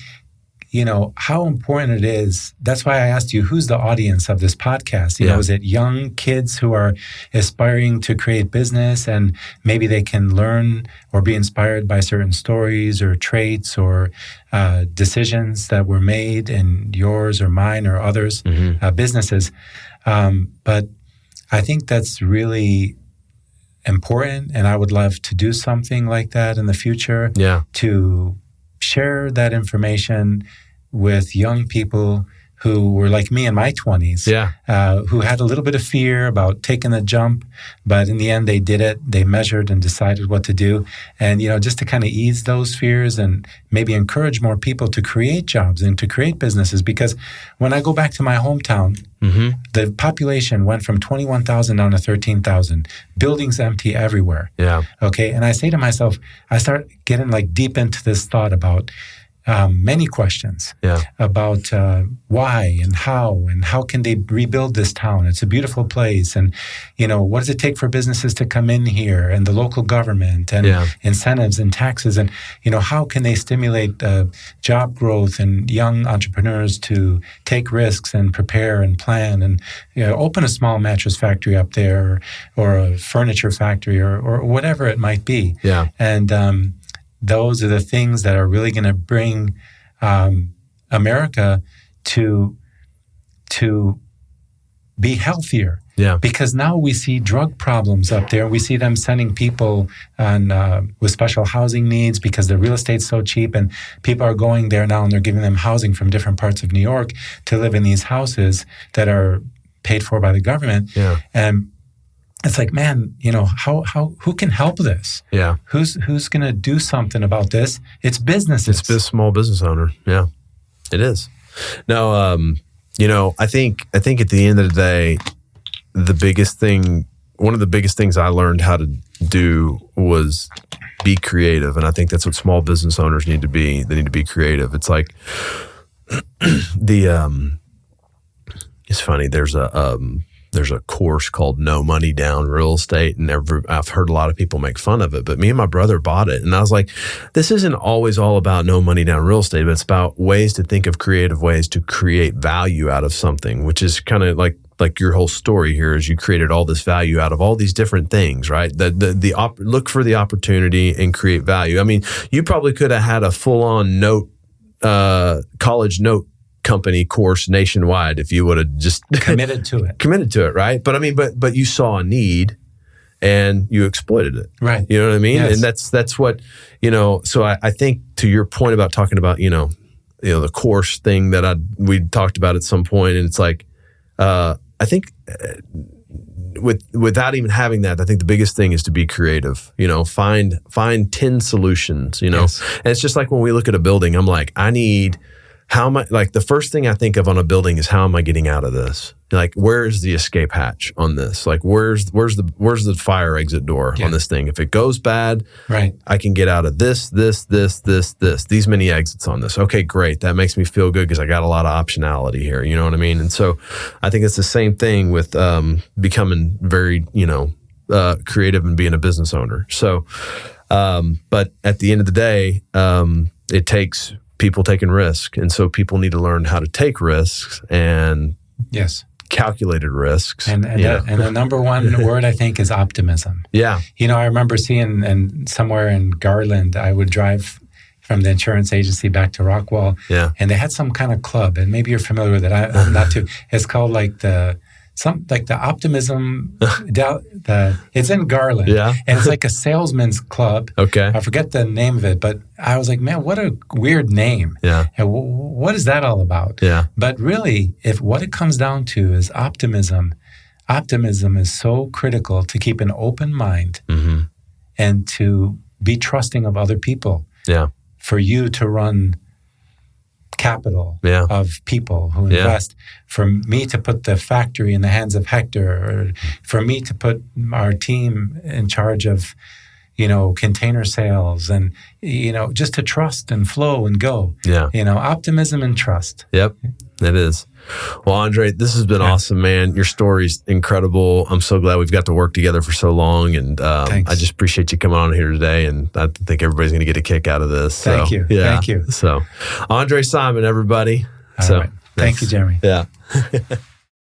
how important it is. That's why I asked you, who's the audience of this podcast? Is it young kids who are aspiring to create business and maybe they can learn or be inspired by certain stories or traits or decisions that were made in yours or mine or others' businesses? But I think that's really important, and I would love to do something like that in the future to share that information with young people who were like me in my 20s, who had a little bit of fear about taking the jump, but in the end they did it. They measured and decided what to do. And, just to kind of ease those fears and maybe encourage more people to create jobs and to create businesses. Because when I go back to my hometown, the population went from 21,000 down to 13,000. Buildings empty everywhere. Okay. And I say to myself, I start getting like deep into this thought about many questions about why and how can they rebuild this town? It's a beautiful place. And, what does it take for businesses to come in here and the local government and incentives and taxes? And, how can they stimulate job growth and young entrepreneurs to take risks and prepare and plan and open a small mattress factory up there or a furniture factory or whatever it might be. And, those are the things that are really going to bring America to be healthier. Because now we see drug problems up there. We see them sending people with special housing needs because the real estate's so cheap, and people are going there now and they're giving them housing from different parts of New York to live in these houses that are paid for by the government. And it's like, man, who can help this? Who's going to do something about this? It's businesses. It's this small business owner. Yeah, it is. No, I think at the end of the day, one of the biggest things I learned how to do was be creative. And I think that's what small business owners need to be. They need to be creative. It's like it's funny. There's a course called No Money Down Real Estate, and I've heard a lot of people make fun of it, but me and my brother bought it. And I was like, this isn't always all about no money down real estate, but it's about ways to think of creative ways to create value out of something, which is kind of like your whole story here is you created all this value out of all these different things, right? Look for the opportunity and create value. I mean, you probably could have had a full-on college note company course nationwide if you would have just committed to it, right? But I mean, but you saw a need and you exploited it, right? You know what I mean? Yes. And that's what So I think to your point about talking about the course thing that we talked about at some point, and it's like I think without even having that, I think the biggest thing is to be creative. Find 10 solutions. Yes. And it's just like when we look at a building, I'm like, the first thing I think of on a building is how am I getting out of this? Like, where's the escape hatch on this? Like, where's the fire exit door on this thing? If it goes bad, right, I can get out of this, these many exits on this. Okay, great. That makes me feel good because I got a lot of optionality here. You know what I mean? And so I think it's the same thing with becoming very, creative and being a business owner. So, but at the end of the day, it takes people taking risk. And so people need to learn how to take risks and calculated risks. And the number one word, I think, is optimism. Yeah. I remember seeing somewhere in Garland, I would drive from the insurance agency back to Rockwall. Yeah. And they had some kind of club, and maybe you're familiar with it. I'm not too. It's called the Optimism. It's in Garland. Yeah. And it's like a salesman's club. Okay. I forget the name of it, but I was like, man, what a weird name. Yeah. And what is that all about? Yeah. But really, if what it comes down to is optimism, optimism is so critical to keep an open mind and to be trusting of other people. Yeah. for you to run capital Yeah. of people who Yeah. invest, for me to put the factory in the hands of Hector, or for me to put our team in charge of, container sales, and, just to trust and flow and go. Yeah. Optimism and trust. Yep, it is. Well, Andre, this has been awesome, man. Your story's incredible. I'm so glad we've got to work together for so long, and I just appreciate you coming on here today, and I think everybody's going to get a kick out of this. Thank you. Yeah. Thank you. So, Andre Simon, everybody. All right. Thank you, Jeremy. Yeah.